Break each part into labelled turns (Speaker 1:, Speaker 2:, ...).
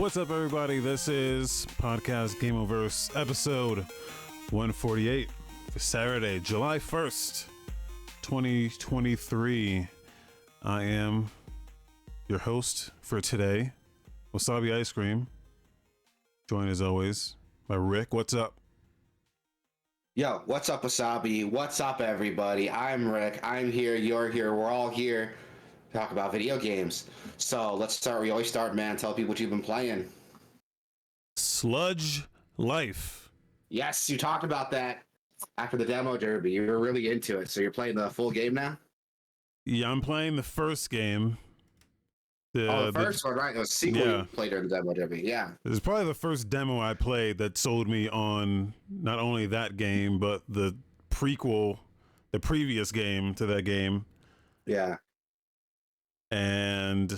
Speaker 1: What's up, everybody? This is Podcast Gameoverse episode 148 for Saturday, July 1st, 2023. I am your host for today, Wasabi Ice Cream. Joined as always by Rick. What's up?
Speaker 2: Yo, what's up, Wasabi? What's up, everybody? I'm Rick. I'm here. You're here. We're all here to talk about video games. So let's start. We always start, man. Tell people what you've been playing.
Speaker 1: Sludge Life.
Speaker 2: Yes, you talked about that after the demo derby. You were really into it. So you're playing the full game now?
Speaker 1: Yeah, I'm playing the first game.
Speaker 2: The first one, right? It was sequel you played during the demo derby. Yeah.
Speaker 1: It was probably the first demo I played that sold me on not only that game, but the prequel, the previous game to that game.
Speaker 2: Yeah.
Speaker 1: And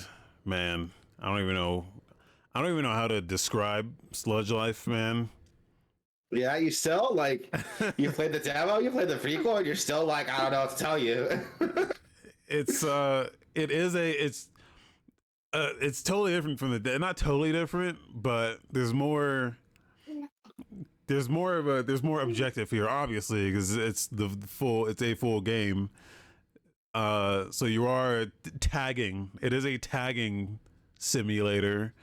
Speaker 1: man, I don't even know how to describe Sludge Life, man.
Speaker 2: Yeah, you still like you played the demo, you played the prequel, and you're still like, I don't know what to tell you.
Speaker 1: It's totally different from not totally different, but there's more objective here, obviously, because it's a full game. So you are tagging. It is a tagging simulator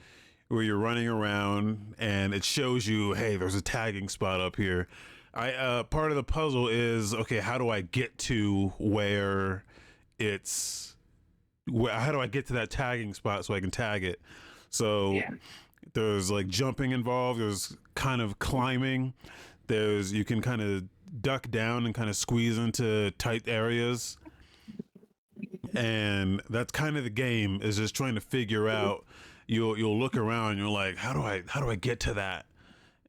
Speaker 1: where you're running around and it shows you, hey, there's a tagging spot up here. Part of the puzzle is, okay, how do I get to how do I get to that tagging spot so I can tag it? So there's like jumping involved. There's kind of climbing. You can kind of duck down and kind of squeeze into tight areas. And that's kind of the game, is just trying to figure out. You'll look around and you're like, how do I get to that?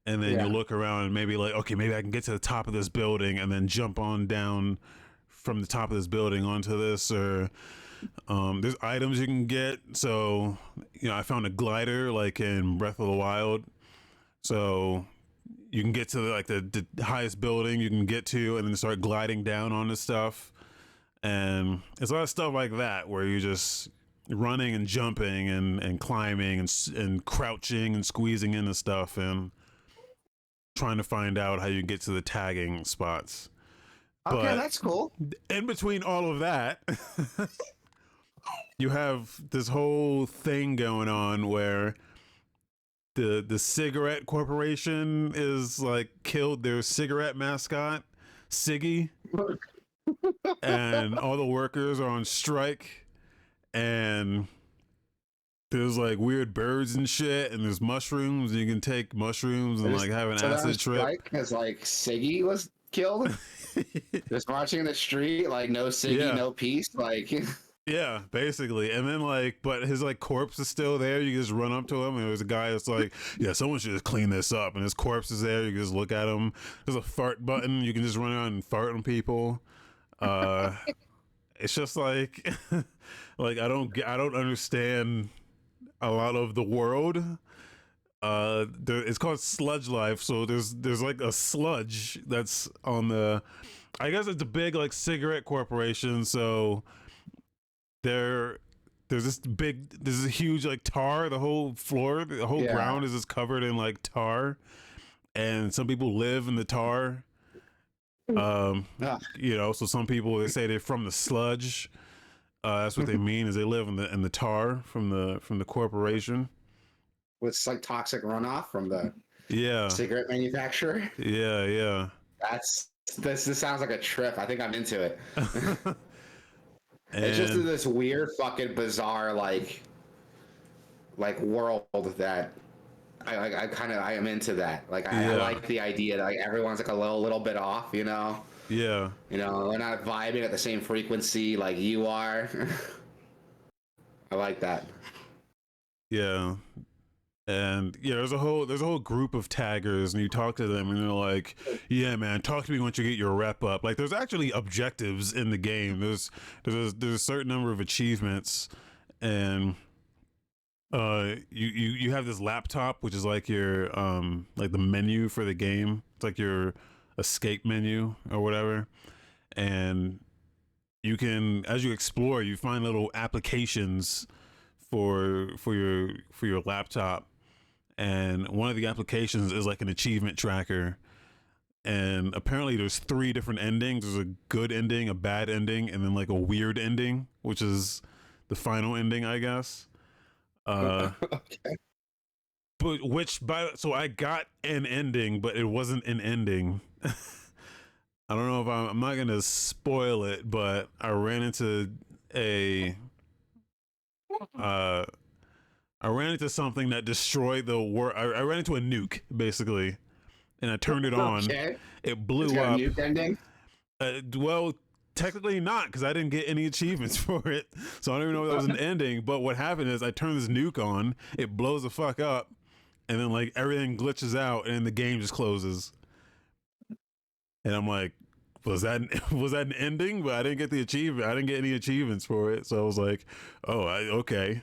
Speaker 1: And then you look around and maybe like, okay, maybe I can get to the top of this building and then jump on down from the top of this building onto this. Or there's items you can get. So I found a glider like in Breath of the Wild, so you can get to the highest building you can get to and then start gliding down on this stuff. And it's a lot of stuff like that where you're just running and jumping and climbing and crouching and squeezing into stuff and trying to find out how you get to the tagging spots.
Speaker 2: Okay,
Speaker 1: but
Speaker 2: that's cool.
Speaker 1: In between all of that, you have this whole thing going on where the cigarette corporation is like killed their cigarette mascot, Siggy. And all the workers are on strike, and there's like weird birds and shit, and there's mushrooms, and you can take mushrooms and like have an acid trip.
Speaker 2: Because like Siggy was killed. Just marching in the street, like no Siggy, no peace, like.
Speaker 1: Yeah, basically. And then but his corpse is still there. You can just run up to him, and there's a guy that's like, yeah, someone should just clean this up. And his corpse is there. You can just look at him. There's a fart button. You can just run around and fart on people. It's just like I don't understand a lot of the world. It's called Sludge Life, so there's like a sludge that's on I guess it's a big cigarette corporation, so there's this huge tar. The whole floor, the whole ground is just covered in tar, and some people live in the tar. So some people, they say they're from the sludge. That's what they mean, is they live in the tar from the corporation.
Speaker 2: It's like toxic runoff from the cigarette manufacturer.
Speaker 1: Yeah.
Speaker 2: This sounds like a trip. I think I'm into it. It's just this weird fucking bizarre like world that I am into that. I like the idea that everyone's a little bit off, Yeah. They're not vibing at the same frequency like you are. I like that.
Speaker 1: Yeah. And there's a whole group of taggers, and you talk to them and they're like, yeah, man, talk to me once you get your rep up. There's actually objectives in the game. There's a certain number of achievements, and you have this laptop, which is your the menu for the game. It's like your escape menu or whatever. And you can, as you explore, you find little applications for your laptop, and one of the applications is like an achievement tracker. And apparently there's 3 different endings. There's a good ending, a bad ending, and then like a weird ending, which is the final ending, I guess.
Speaker 2: Okay.
Speaker 1: But so I got an ending, but it wasn't an ending. I don't know if I'm not gonna spoil it, but I ran into a uh I ran into something that destroyed the world. I ran into a nuke basically, and I turned it on.
Speaker 2: Okay.
Speaker 1: It
Speaker 2: It's
Speaker 1: blew
Speaker 2: got a
Speaker 1: up.
Speaker 2: nuke ending.
Speaker 1: Well, technically not, because I didn't get any achievements for it, so I don't even know if that was an ending. But what happened is I turned this nuke on, it blows the fuck up, and then like everything glitches out, and the game just closes. And I'm like, was that an ending? But I didn't get the achievement. I didn't get any achievements for it, so I was like, oh, okay.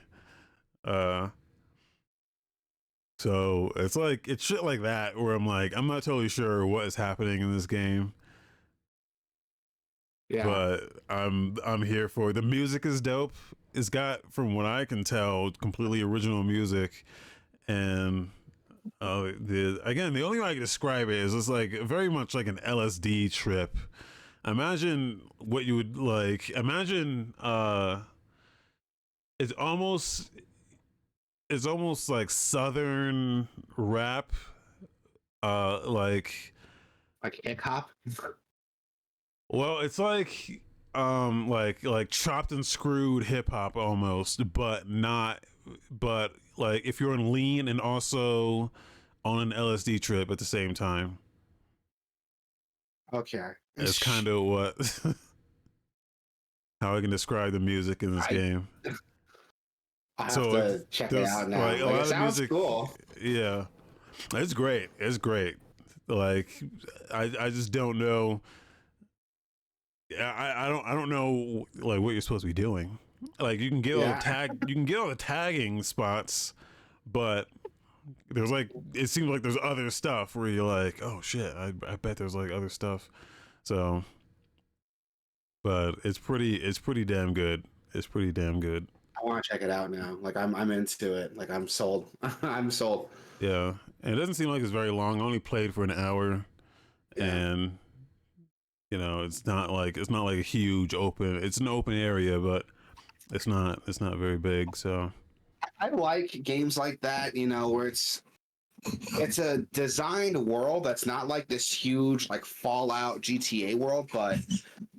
Speaker 1: So it's like it's shit like that where I'm like, I'm not totally sure what is happening in this game.
Speaker 2: Yeah.
Speaker 1: But I'm here for it. The music is dope. It's got, from what I can tell, completely original music, and the only way I can describe it is it's like very much like an LSD trip. Imagine what you would like. Imagine it's almost like southern rap, like
Speaker 2: hip hop.
Speaker 1: well, it's like chopped and screwed hip hop almost, but not. But like if you're on lean and also on an LSD trip at the same time,
Speaker 2: Okay.
Speaker 1: it's kind of what how I can describe the music in this game.
Speaker 2: I have
Speaker 1: So
Speaker 2: to check it out now.
Speaker 1: like a
Speaker 2: Like,
Speaker 1: lot
Speaker 2: it
Speaker 1: of
Speaker 2: sounds
Speaker 1: music,
Speaker 2: cool.
Speaker 1: yeah, it's great. It's great. Like I just don't know. I don't know like what you're supposed to be doing. Like you can get
Speaker 2: Yeah.
Speaker 1: all the tagging spots, but there's like it seems like there's other stuff where you're like, oh shit, I bet there's like other stuff. So, but it's pretty damn good. It's pretty damn good.
Speaker 2: I want to check it out now. Like I'm into it. Like I'm sold. I'm sold.
Speaker 1: Yeah, and it doesn't seem like it's very long. I only played for an hour,
Speaker 2: Yeah.
Speaker 1: and it's not like a huge open. It's an open area, but it's not very big. So
Speaker 2: I like games like that, where it's a designed world that's not like this huge like Fallout GTA world, but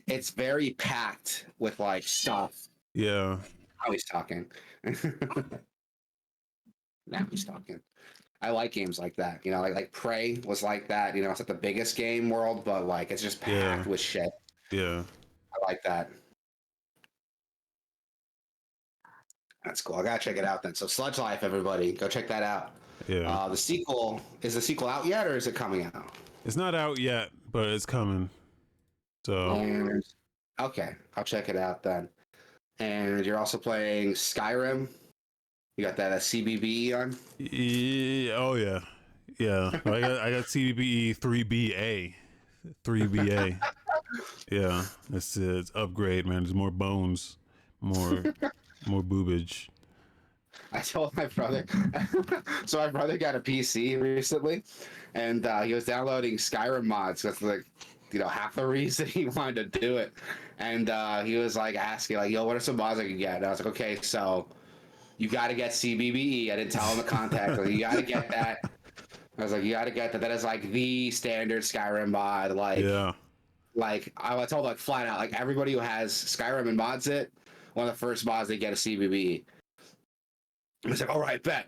Speaker 2: it's very packed with like stuff.
Speaker 1: yeah,
Speaker 2: Now he's talking. Now he's talking. I like games like that. Like Prey was like that. It's not the biggest game world, but like it's just
Speaker 1: yeah,
Speaker 2: packed with shit.
Speaker 1: yeah,
Speaker 2: I like that. That's cool. I gotta check it out then. So Sludge Life, everybody, go check that out.
Speaker 1: yeah.
Speaker 2: The sequel is the sequel out yet, or is it coming out?
Speaker 1: It's not out yet, but it's coming. So
Speaker 2: And okay, I'll check it out then. And you're also playing Skyrim. You got that CBB on?
Speaker 1: yeah, oh yeah, yeah. I got CBE 3BA, 3BA. Yeah, it's upgrade, man. There's more bones, more boobage.
Speaker 2: I told my brother. So my brother got a PC recently, and he was downloading Skyrim mods. That's like, half the reason he wanted to do it. And he was like asking, like, "Yo, what are some mods I can get?" And I was like, "Okay, so you got to get CBBE." I didn't tell him the contact. Like, you got to get that. I was like, "You got to get that. That is like the standard Skyrim mod."
Speaker 1: Yeah,
Speaker 2: Like I told like flat out, like everybody who has Skyrim and mods it, one of the first mods they get a CBBE. I was like, all right, bet.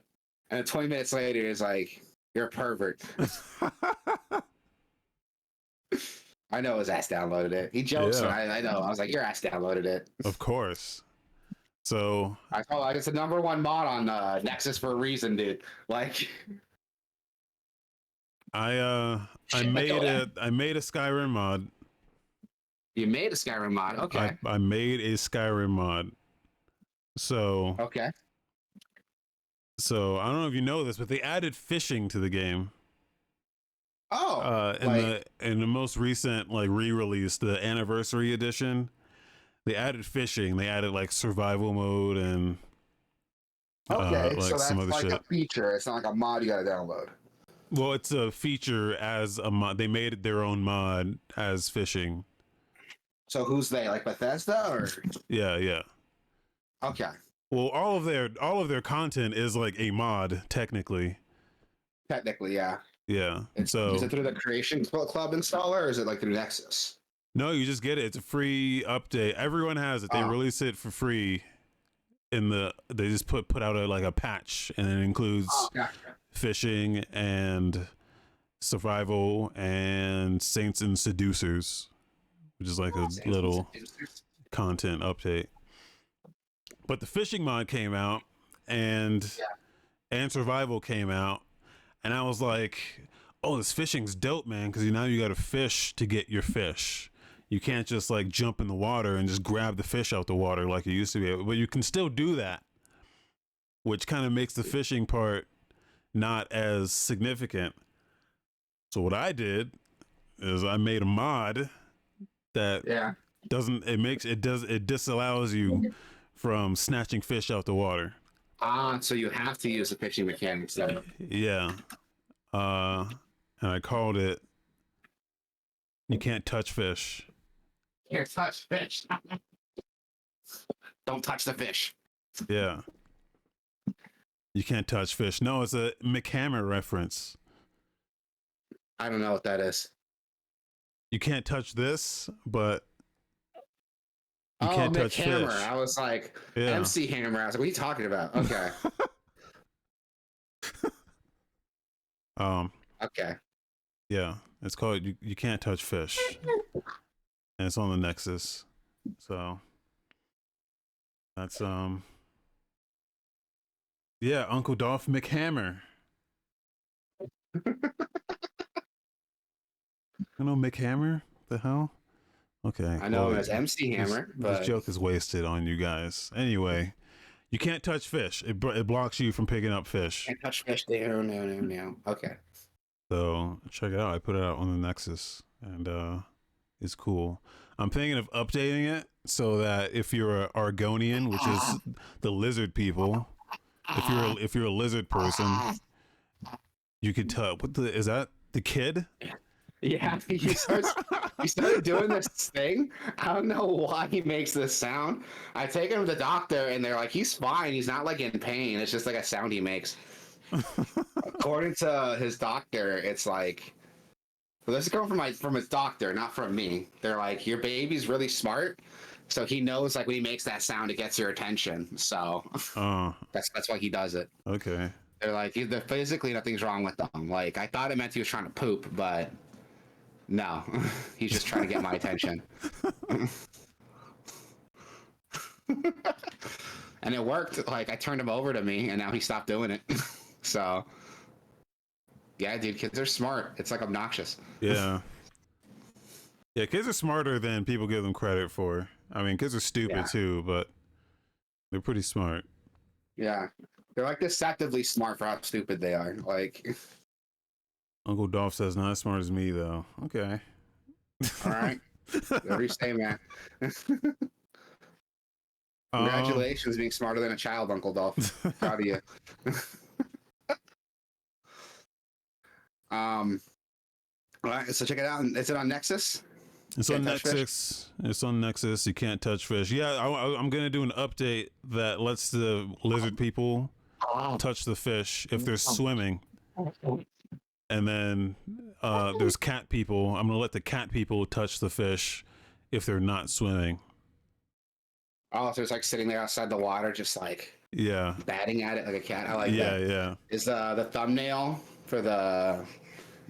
Speaker 2: And then 20 minutes later, he's like, you're a pervert. I know his ass downloaded it. He jokes,
Speaker 1: yeah.
Speaker 2: I know. I was like, your ass downloaded it.
Speaker 1: Of course. So
Speaker 2: I felt like it's the number one mod on Nexus for a reason, dude. Like,
Speaker 1: I made a Skyrim mod.
Speaker 2: you made a Skyrim mod. Okay.
Speaker 1: I made a Skyrim mod. So
Speaker 2: Okay.
Speaker 1: I don't know if you know this, but they added fishing to the game.
Speaker 2: Oh,
Speaker 1: In the most recent like re-release, the anniversary edition, they added fishing. They added like survival mode and
Speaker 2: Okay, so
Speaker 1: like some
Speaker 2: that's
Speaker 1: other
Speaker 2: like a
Speaker 1: shit.
Speaker 2: feature. It's not like a mod you gotta download.
Speaker 1: Well, it's a feature as a mod. They made it their own mod as fishing.
Speaker 2: So who's they? Like Bethesda or?
Speaker 1: Yeah, yeah.
Speaker 2: Okay,
Speaker 1: Well, all of their content is like a mod technically.
Speaker 2: technically, yeah.
Speaker 1: Yeah.
Speaker 2: Is
Speaker 1: So
Speaker 2: it through the Creation Club installer or is it like through Nexus?
Speaker 1: no, you just get it. It's a free update. Everyone has it. They
Speaker 2: Oh,
Speaker 1: release it for free. They just put out like a patch, and it includes
Speaker 2: gotcha.
Speaker 1: fishing and survival and Saints and Seducers, which is like a little content update. But the fishing mod came out, and
Speaker 2: Yeah.
Speaker 1: and survival came out, and I was like, "Oh, this fishing's dope, man!" Because now you got to fish to get your fish. You can't just like jump in the water and just grab the fish out the water like you used to be able. But you can still do that, which kind of makes the fishing part not as significant. So what I did is I made a mod that
Speaker 2: Yeah.
Speaker 1: it disallows you from snatching fish out the water.
Speaker 2: So you have to use the fishing mechanics then.
Speaker 1: Yeah. And I called it "You Can't Touch Fish."
Speaker 2: Can't touch fish. Don't touch the fish.
Speaker 1: Yeah. You can't touch fish. No, it's a McHammer reference.
Speaker 2: I don't know what that is.
Speaker 1: You can't touch this, but you
Speaker 2: Oh,
Speaker 1: can't
Speaker 2: Mick
Speaker 1: touch
Speaker 2: Hammer.
Speaker 1: fish.
Speaker 2: I was like,
Speaker 1: Yeah.
Speaker 2: MC Hammer. I was like, what are you talking about? Okay. Okay.
Speaker 1: Yeah. It's called You Can't Touch Fish. And it's on the Nexus. So that's yeah, Uncle Dolph McHammer. You know McHammer? The hell? Okay.
Speaker 2: I know
Speaker 1: well,
Speaker 2: him as MC Hammer, but
Speaker 1: this joke is wasted on you guys. Anyway, you can't touch fish. It blocks you from picking up fish.
Speaker 2: can't touch fish. No. Okay.
Speaker 1: So check it out. I put it out on the Nexus, and it's cool. I'm thinking of updating it so that if you're a Argonian, which is the lizard people, if you're a lizard person, you could tell. Is that the kid?
Speaker 2: Yeah, he started doing this thing. I don't know why he makes this sound. I take him to the doctor, and they're like, he's fine. He's not like in pain. It's just like a sound he makes. According to his doctor, it's like, well, this is coming from his doctor, not from me. They're like, your baby's really smart, so he knows like when he makes that sound, it gets your attention. So that's why he does it.
Speaker 1: Okay.
Speaker 2: They're like, either physically nothing's wrong with them. Like I thought it meant he was trying to poop, but no, he's just trying to get my attention. And it worked. Like I turned him over to me, and now he stopped doing it. So, yeah, dude, kids are smart. It's like obnoxious.
Speaker 1: Yeah. Yeah, kids are smarter than people give them credit for. I mean, kids are stupid too, but they're pretty smart.
Speaker 2: Yeah, they're like deceptively smart for how stupid they are. Like,
Speaker 1: Uncle Dolph says not as smart as me though. Okay.
Speaker 2: all right, whatever you say, man. Congratulations, being smarter than a child, Uncle Dolph. Proud of you. All right, so check it out. Is it on Nexus?
Speaker 1: It's on Nexus. It's on Nexus. You can't touch fish. Yeah, I'm gonna do an update that lets the lizard people touch the fish if they're swimming, and then there's cat people. I'm gonna let the cat people touch the fish if they're not swimming.
Speaker 2: Oh, so it's like sitting there outside the water, just like batting at it like a cat. I like that.
Speaker 1: Yeah.
Speaker 2: Is the thumbnail for the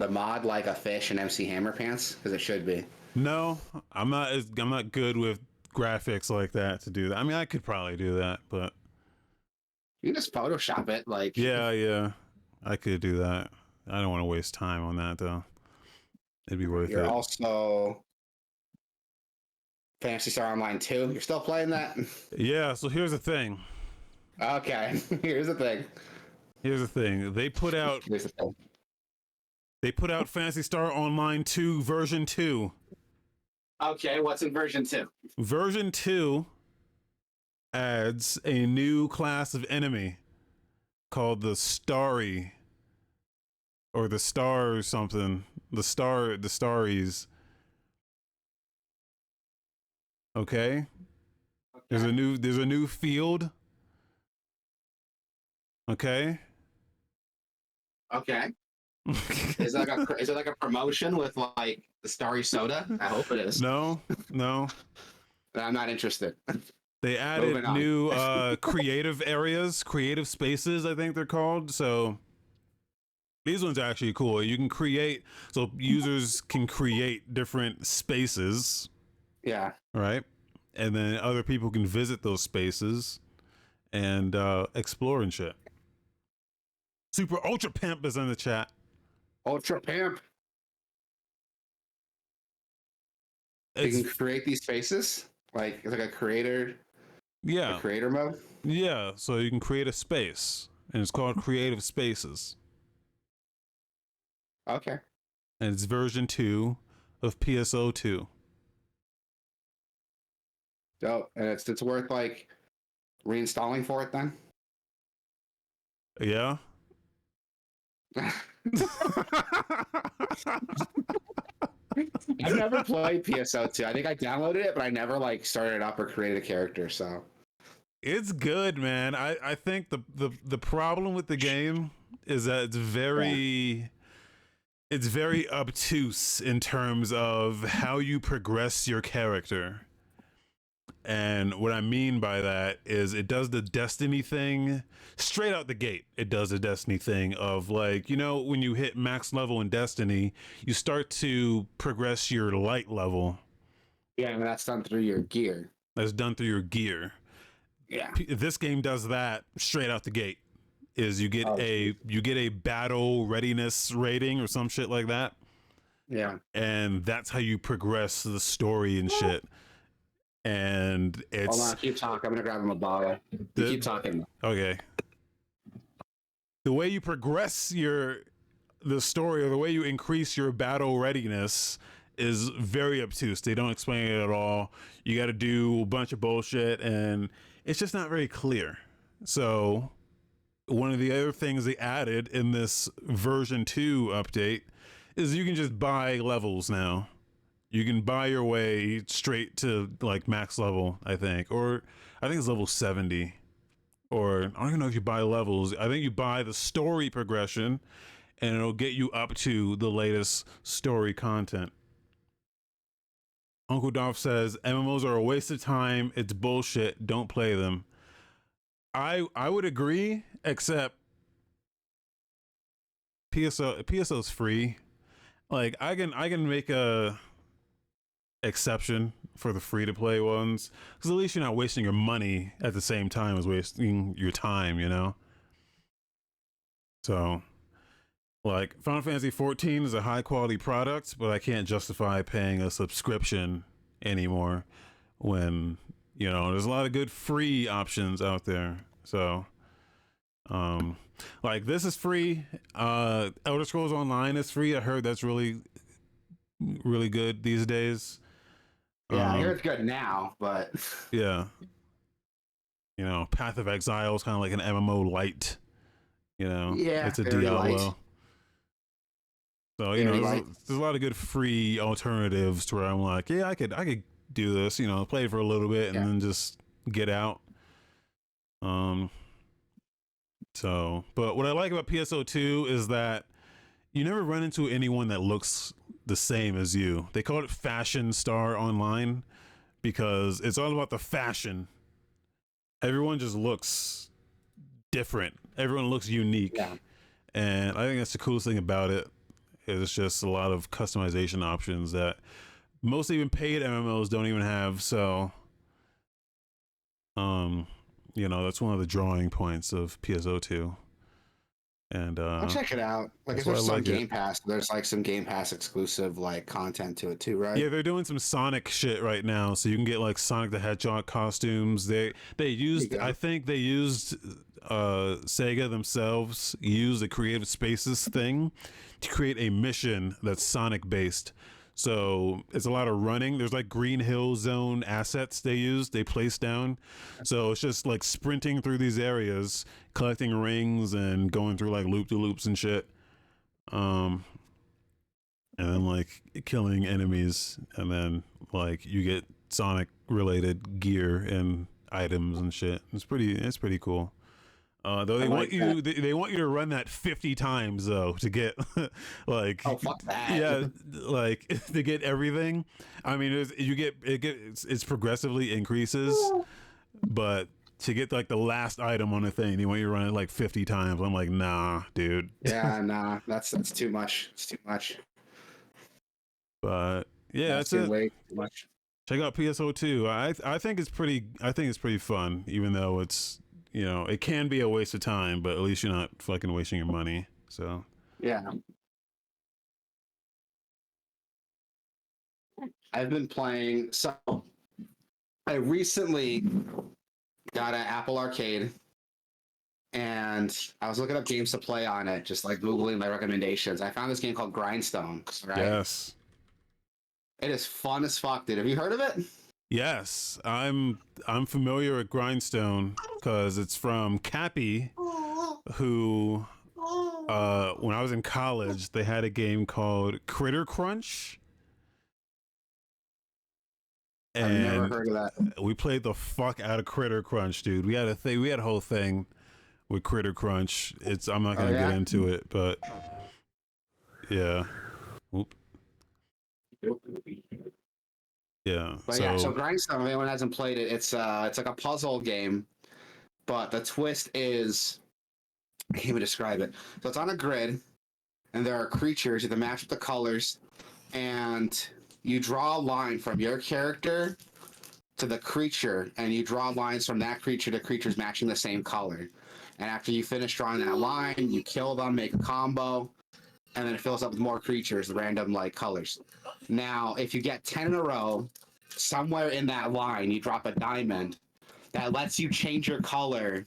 Speaker 2: mod like a fish and MC Hammer pants? Because it should be.
Speaker 1: No, I'm not good with graphics like that to do that. I mean, I could probably do that, but
Speaker 2: you can just Photoshop it, like.
Speaker 1: Yeah, I could do that. I don't want to waste time on that though. It'd be worth it.
Speaker 2: You're also Phantasy Star Online 2. You're still playing that?
Speaker 1: Yeah. So here's the thing.
Speaker 2: Okay, here's the thing.
Speaker 1: They put out. They put out Phantasy Star Online 2 version 2.
Speaker 2: Okay, what's in version 2?
Speaker 1: Version 2 adds a new class of enemy. called the Starry or the Star or something. The Starries. Okay? There's a new field. Okay?
Speaker 2: Okay. Is it like a promotion with like the Starry Soda? I hope it is.
Speaker 1: No.
Speaker 2: I'm not interested.
Speaker 1: They added new creative areas, creative spaces, I think they're called. So these ones are actually cool. You can create, so users can create different spaces.
Speaker 2: Yeah.
Speaker 1: Right. And then other people can visit those spaces and explore and shit. Super Ultra Pimp is in the chat.
Speaker 2: Ultra Pimp. You can create these spaces? Like, it's like a creator.
Speaker 1: Yeah.
Speaker 2: A creator mode?
Speaker 1: Yeah. So you can create a space, and it's called Creative Spaces.
Speaker 2: Okay.
Speaker 1: And it's version 2 of PSO2.
Speaker 2: Dope. And it's worth like reinstalling for it then?
Speaker 1: Yeah.
Speaker 2: I've never played PSO2. I think I downloaded it, but I never like started it up or created a character, so
Speaker 1: it's good, man. I think the problem with the game is that it's very obtuse in terms of how you progress your character. And what I mean by that is it does the Destiny thing straight out the gate. It does the Destiny thing of like, you know, when you hit max level in Destiny, you start to progress your light level.
Speaker 2: Yeah, and that's done through your gear.
Speaker 1: That's done through your gear.
Speaker 2: Yeah.
Speaker 1: This game does that straight out the gate. Is you get a battle readiness rating or some shit like that.
Speaker 2: Yeah.
Speaker 1: And that's how you progress the story and shit. And it's
Speaker 2: hold on, keep talking. I'm gonna grab him a bottle. You keep talking.
Speaker 1: Okay. The way you progress the story or the way you increase your battle readiness is very obtuse. They don't explain it at all. You got to do a bunch of bullshit, and it's just not very clear. So one of the other things they added in this version 2 update is you can just buy levels now. You can buy your way straight to like max level, I think. Or I think it's level 70. Or I don't even know if you buy levels. I think you buy the story progression and it'll get you up to the latest story content. Uncle Dolph says MMOs are a waste of time. It's bullshit. Don't play them. I would agree, except PSO's free. Like I can make a exception for the free to play ones because at least you're not wasting your money at the same time as wasting your time, you know. So like Final Fantasy 14 is a high quality product, but I can't justify paying a subscription anymore when, you know, there's a lot of good free options out there. So like this is free. Elder Scrolls Online is free. I heard that's really good these days.
Speaker 2: Yeah, I hear it's good now, but
Speaker 1: yeah, you know, Path of Exile is kind of like an MMO light. You know,
Speaker 2: yeah,
Speaker 1: it's a Diablo. Light. So you know, there's a lot of good free alternatives to where I'm like, yeah, I could do this. You know, play for a little bit and then just get out. So, but what I like about PSO2 is that you never run into anyone that looks the same as you. They call it Fashion Star Online because it's all about the fashion. Everyone just looks different. Everyone looks unique. Yeah. And I think that's the coolest thing about it. It's just a lot of customization options that most even paid MMOs don't even have. So, you know, that's one of the drawing points of PSO2. And
Speaker 2: I'll check it out. Like if there's some Game Pass, there's like some Game Pass exclusive like content to it too, right?
Speaker 1: Yeah, they're doing some Sonic shit right now, so you can get like Sonic the Hedgehog costumes. They used, I think they used Sega themselves used the Creative Spaces thing to create a mission that's Sonic based. So it's a lot of running. There's like Green Hill Zone assets they place down. So it's just like sprinting through these areas, collecting rings and going through like loop de loops and shit. And then like killing enemies, and then like you get Sonic related gear and items and shit. It's pretty cool. Though they want you they want you to run that 50 times though to get like
Speaker 2: Oh fuck that.
Speaker 1: yeah, like to get everything. I mean, it's progressively increases, but to get like the last item on a thing, they want you to run it like 50 times. I'm like, nah, dude.
Speaker 2: Yeah, nah, that's too much. It's too much.
Speaker 1: But yeah, that's it.
Speaker 2: Way too much.
Speaker 1: Check out PSO2. I think it's pretty fun, even though it's, you know, it can be a waste of time, but at least you're not fucking wasting your money. So
Speaker 2: yeah, I've been playing. So I recently got an Apple Arcade, and I was looking up games to play on it, just like Googling my recommendations. I found this game called Grindstone. Right?
Speaker 1: yes.
Speaker 2: It is fun as fuck, dude. Have you heard of it?
Speaker 1: Yes, I'm familiar with Grindstone because it's from Cappy, who when I was in college they had a game called Critter Crunch, and
Speaker 2: I've never heard of that.
Speaker 1: we played the fuck out of Critter Crunch, dude. We had a whole thing with Critter Crunch. I'm not gonna get into it, but yeah. Oop. Yeah.
Speaker 2: So Grindstone, if anyone hasn't played it, it's like a puzzle game, but the twist is, I can't even describe it. So it's on a grid, and there are creatures. You have to match up the colors, and you draw a line from your character to the creature, and you draw lines from that creature to creatures matching the same color. And after you finish drawing that line, you kill them, make a combo, and then it fills up with more creatures, random like colors. Now, if you get 10 in a row, somewhere in that line, you drop a diamond that lets you change your color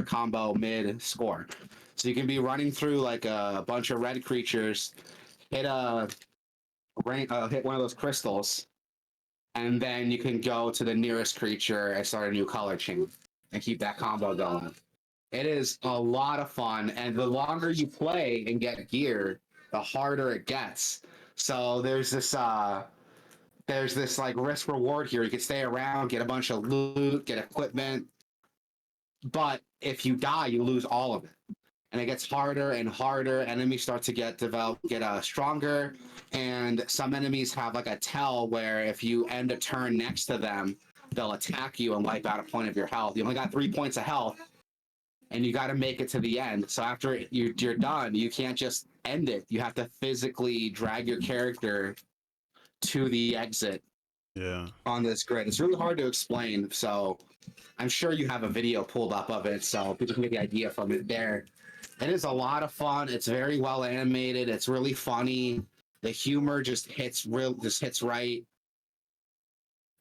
Speaker 2: combo mid-score. So you can be running through like a bunch of red creatures, hit one of those crystals, and then you can go to the nearest creature and start a new color chain and keep that combo going. It is a lot of fun, and the longer you play and get gear, the harder it gets. So there's this like risk reward here. You can stay around, get a bunch of loot, get equipment, but if you die, you lose all of it, and it gets harder and harder. Enemies start to get stronger, and some enemies have like a tell where if you end a turn next to them, they'll attack you and wipe out a point of your health. You only got 3 points of health, and you got to make it to the end. So after you're done, you can't just end it. You have to physically drag your character to the exit.
Speaker 1: Yeah.
Speaker 2: On this grid, it's really hard to explain. So I'm sure you have a video pulled up of it, so people can get the idea from it there. It is a lot of fun. It's very well animated. It's really funny. The humor just hits right.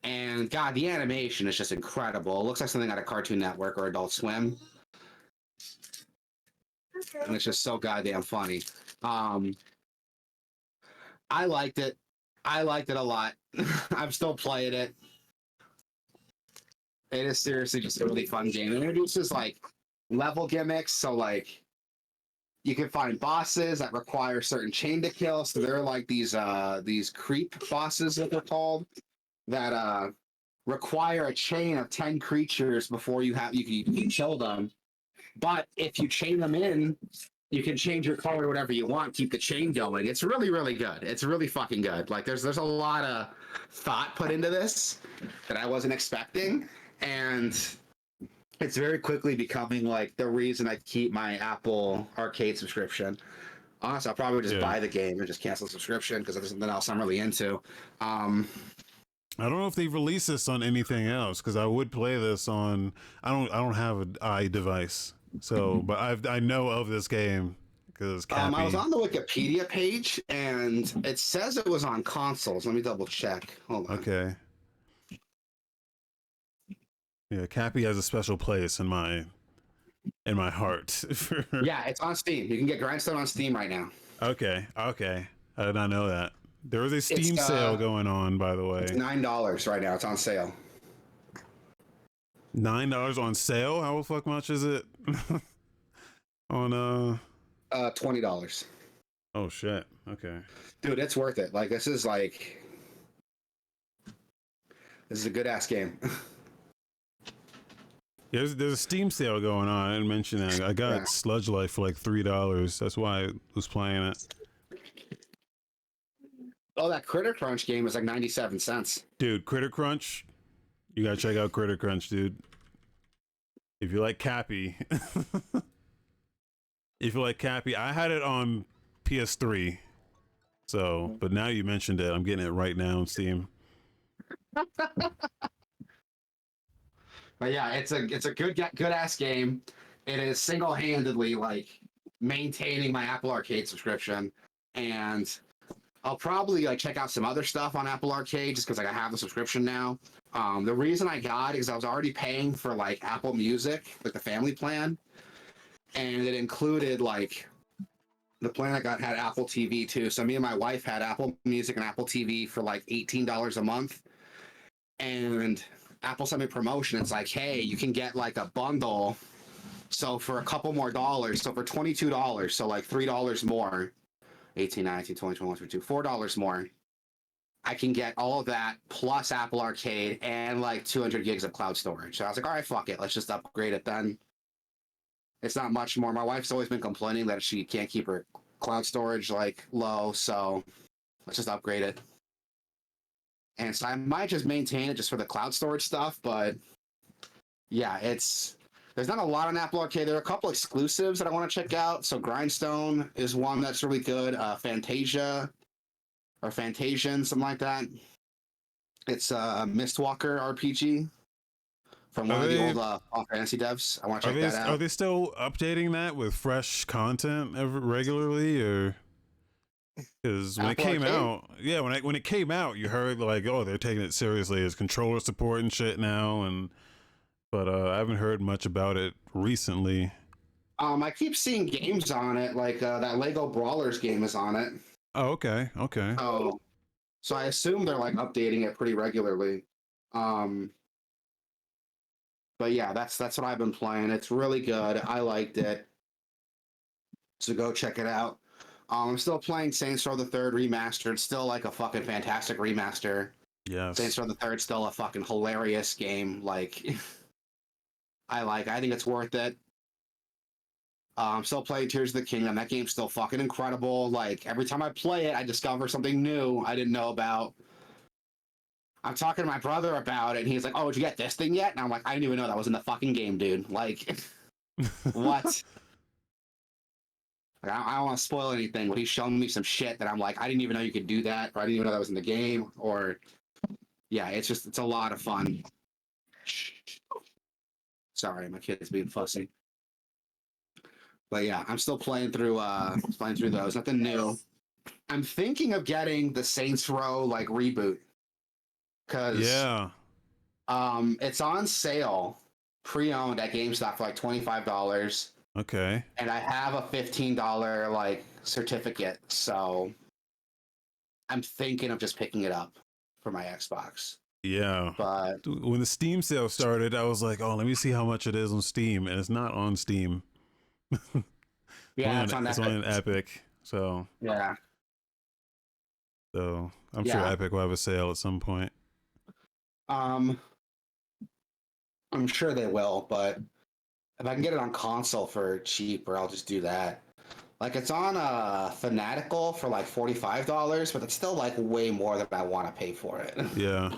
Speaker 2: And God, the animation is just incredible. It looks like something out of Cartoon Network or Adult Swim. And it's just so goddamn funny. I liked it. I liked it a lot. I'm still playing it. It is seriously just a really fun game. It introduces like level gimmicks, so like you can find bosses that require certain chain to kill. So they're like these creep bosses that they're called that require a chain of 10 creatures before you can kill them. But if you chain them in, you can change your color whatever you want, keep the chain going. It's really, really good. It's really fucking good. Like there's a lot of thought put into this that I wasn't expecting, and it's very quickly becoming like the reason I keep my Apple Arcade subscription. Honestly, I'll probably just buy the game and just cancel the subscription because there's something else I'm really into.
Speaker 1: I don't know if they've released this on anything else, because I would play this on. I don't have an iDevice, so but I know of this game because
Speaker 2: I was on the Wikipedia page and it says it was on consoles. Let me double check. Hold on.
Speaker 1: Okay. Yeah, Cappy has a special place in my heart.
Speaker 2: Yeah, it's on Steam. You can get Grindstone on Steam right now.
Speaker 1: Okay. I did not know that. There is a Steam sale going on, by the
Speaker 2: It's
Speaker 1: way.
Speaker 2: $9 right now. It's on sale.
Speaker 1: $9 on sale? How the fuck much is it? On
Speaker 2: $20.
Speaker 1: Oh shit. Okay.
Speaker 2: Dude, it's worth it. Like this is a good ass game.
Speaker 1: Yeah, there's a Steam sale going on. I didn't mention that. I got
Speaker 2: Yeah.
Speaker 1: Sludge Life for like $3. That's why I was playing it.
Speaker 2: Oh, that Critter Crunch game is like 97 cents.
Speaker 1: Dude, Critter Crunch. You gotta check out Critter Crunch, dude. If you like Cappy. If you like Cappy, I had it on PS3. So, but now you mentioned it, I'm getting it right now on Steam.
Speaker 2: But yeah, it's a good ass game. It is single handedly like maintaining my Apple Arcade subscription, and I'll probably like check out some other stuff on Apple Arcade just because like I have the subscription now. The reason I got it is I was already paying for like Apple Music, like the family plan, and it included like the plan I got had Apple TV too. So me and my wife had Apple Music and Apple TV for like $18 a month, and Apple sent me a promotion. It's like, hey, you can get like a bundle. So for a couple more dollars, so for $22, so like $3 more, 18, 19, 20, 21, 22, $4 more, I can get all of that plus Apple Arcade and like 200 gigs of cloud storage. So I was like, all right, fuck it. Let's just upgrade it then. It's not much more. My wife's always been complaining that she can't keep her cloud storage like low. So let's just upgrade it. And so I might just maintain it just for the cloud storage stuff, but yeah, there's not a lot on Apple Arcade. There are a couple exclusives that I want to check out. So Grindstone is one that's really good. Fantasia or Fantasian, something like that. It's a Mistwalker RPG from one of the old Final Fantasy devs. I want to check that out.
Speaker 1: Are they still updating that with fresh content regularly, or? Because when it came out, yeah, when it came out, you heard like, oh, they're taking it seriously as controller support and shit now, but I haven't heard much about it recently.
Speaker 2: I keep seeing games on it, like that Lego Brawlers game is on it.
Speaker 1: Oh, okay.
Speaker 2: So I assume they're like updating it pretty regularly. But yeah, that's what I've been playing. It's really good. I liked it. So go check it out. I'm still playing Saints Row the Third Remastered. Still like a fucking fantastic remaster.
Speaker 1: Yes.
Speaker 2: Saints Row the Third still a fucking hilarious game. Like, I think it's worth it. I'm still playing Tears of the Kingdom. That game's still fucking incredible. Like, every time I play it, I discover something new I didn't know about. I'm talking to my brother about it, and he's like, oh, did you get this thing yet? And I'm like, I didn't even know that was in the fucking game, dude. Like, what? Like, I don't want to spoil anything, but he's showing me some shit that I'm like, I didn't even know you could do that, or I didn't even know that was in the game, or... Yeah, it's a lot of fun. Sorry, my kid's being fussy. But yeah, I'm still playing through those. Nothing new. I'm thinking of getting the Saints Row like reboot. Cause it's on sale, pre-owned at GameStop for like $25.
Speaker 1: Okay.
Speaker 2: And I have a $15 like certificate, so I'm thinking of just picking it up for my Xbox.
Speaker 1: Yeah.
Speaker 2: But
Speaker 1: when the Steam sale started, I was like, oh, let me see how much it is on Steam, and it's not on Steam.
Speaker 2: Yeah, it's
Speaker 1: on Epic. So
Speaker 2: yeah.
Speaker 1: So I'm sure Epic will have a sale at some point.
Speaker 2: I'm sure they will, but if I can get it on console for cheaper, I'll just do that. Like, it's on Fanatical for like $45, but it's still like way more than I want to pay for it.
Speaker 1: Yeah.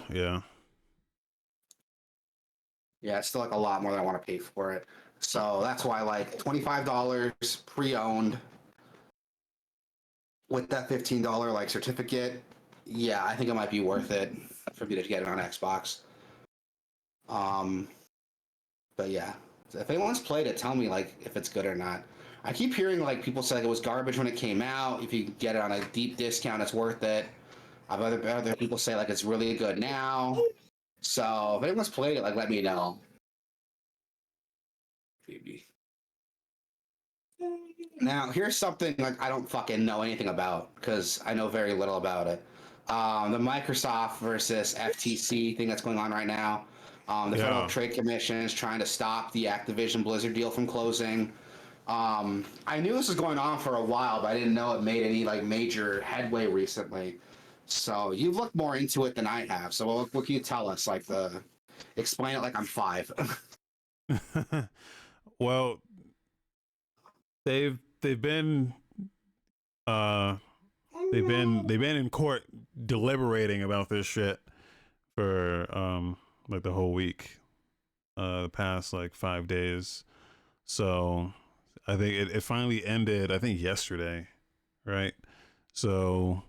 Speaker 2: Yeah, it's still like a lot more than I want to pay for it. So that's why like $25 pre-owned with that $15 like certificate. Yeah, I think it might be worth it for me to get it on Xbox. But yeah, if anyone's played it, tell me like if it's good or not. I keep hearing like people say like, it was garbage when it came out. If you get it on a deep discount, it's worth it. I've other people say like it's really good now. So if anyone's played it, like let me know. Now here's something like I don't fucking know anything about because I know very little about it. The Microsoft versus FTC thing that's going on right now. The Federal Trade Commission is trying to stop the Activision Blizzard deal from closing. I knew this was going on for a while, but I didn't know it made any like major headway recently. So you've looked more into it than I have. So what can you tell us? Like explain it like I'm 5.
Speaker 1: Well, they've been they've been in court deliberating about this shit for like the whole week, the past like 5 days. So I think it finally ended, I think yesterday, right? So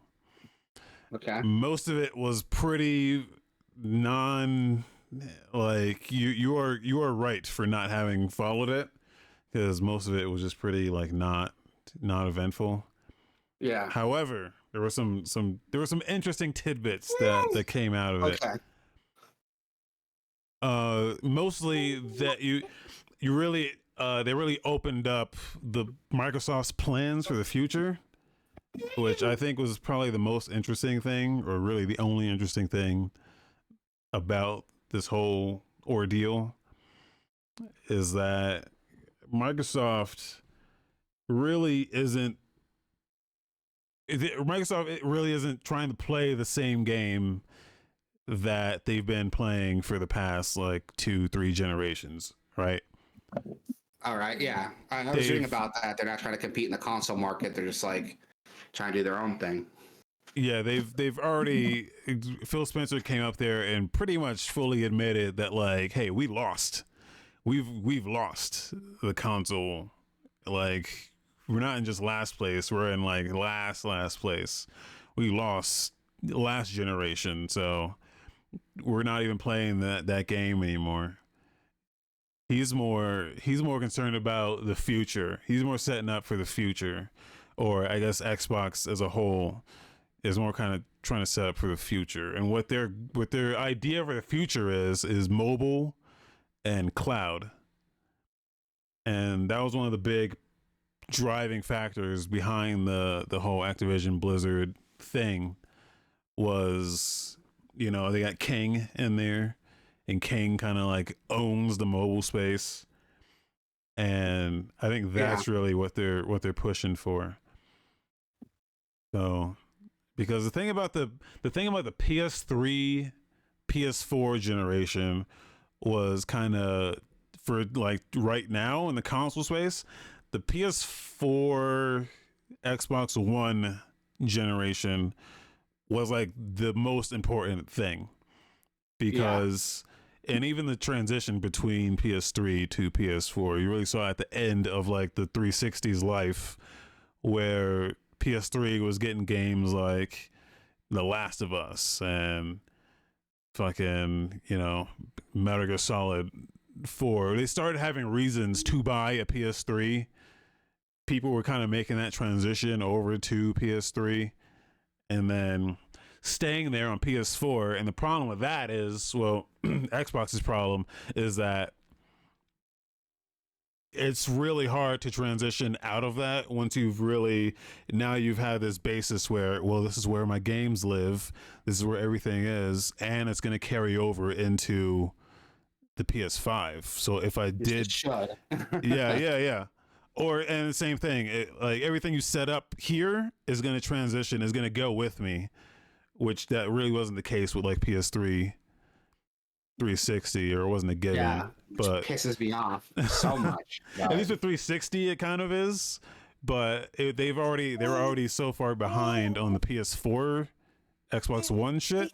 Speaker 2: Okay.
Speaker 1: most of it was pretty non, like you are right for not having followed it, because most of it was just pretty like not eventful.
Speaker 2: Yeah.
Speaker 1: However, there were some interesting tidbits that came out of it. Mostly that you really they really opened up the Microsoft's plans for the future, which I think was probably the most interesting thing, or really the only interesting thing about this whole ordeal, is that Microsoft really isn't trying to play the same game that they've been playing for the past like 2-3 generations, right?
Speaker 2: All right. Yeah. I was reading about that. They're not trying to compete in the console market. They're just like trying to do their own thing.
Speaker 1: Yeah, they've already, Phil Spencer came up there and pretty much fully admitted that like, hey, we lost. We've lost the console. Like, we're not in just last place, we're in like last place. We lost last generation, so we're not even playing that game anymore. He's more concerned about the future. He's more setting up for the future, or I guess Xbox as a whole is more kind of trying to set up for the future. And what their idea for the future is mobile and cloud. And that was one of the big driving factors behind the whole Activision Blizzard thing. Was, you know, they got King in there, and King kind of like owns the mobile space, and I think that's really what they're pushing for. So, because the thing about the PS3, PS4 generation was kind of, for like right now in the console space, the PS4, Xbox One generation was like the most important thing, because and even the transition between PS3 to PS4, you really saw at the end of like the 360's life, where PS3 was getting games like The Last of Us and fucking, you know, Metal Gear Solid 4. They started having reasons to buy a PS3. People were kind of making that transition over to PS3 and then staying there on PS4. And the problem with that is, well, Xbox's problem is that it's really hard to transition out of that once you've had this basis where, well, this is where my games live, this is where everything is, and it's going to carry over into the PS5. So if I did, yeah. And the same thing, like everything you set up here is going to transition, is going to go with me, which that really wasn't the case with like PS3 360, or it wasn't a given.
Speaker 2: Yeah,
Speaker 1: but
Speaker 2: pisses me off so much.
Speaker 1: At least with 360 it kind of is, but they were already so far behind on the PS4, Xbox One shit,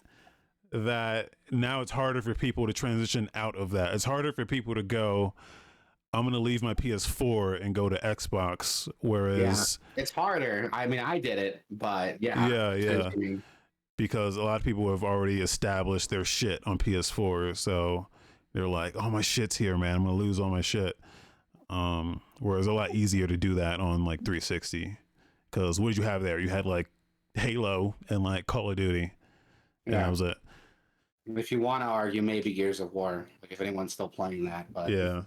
Speaker 1: that now it's harder for people to transition out of that. It's harder for people to go, I'm gonna leave my PS4 and go to Xbox, whereas
Speaker 2: it's harder. I mean, I did it, but yeah.
Speaker 1: Because a lot of people have already established their shit on PS4, so they're like, oh, my shit's here, man, I'm gonna lose all my shit. Whereas a lot easier to do that on like 360, because what did you have there? You had like Halo and like Call of Duty, and that was it.
Speaker 2: If you want to argue, maybe Gears of War, like if anyone's still playing that, but
Speaker 1: yeah.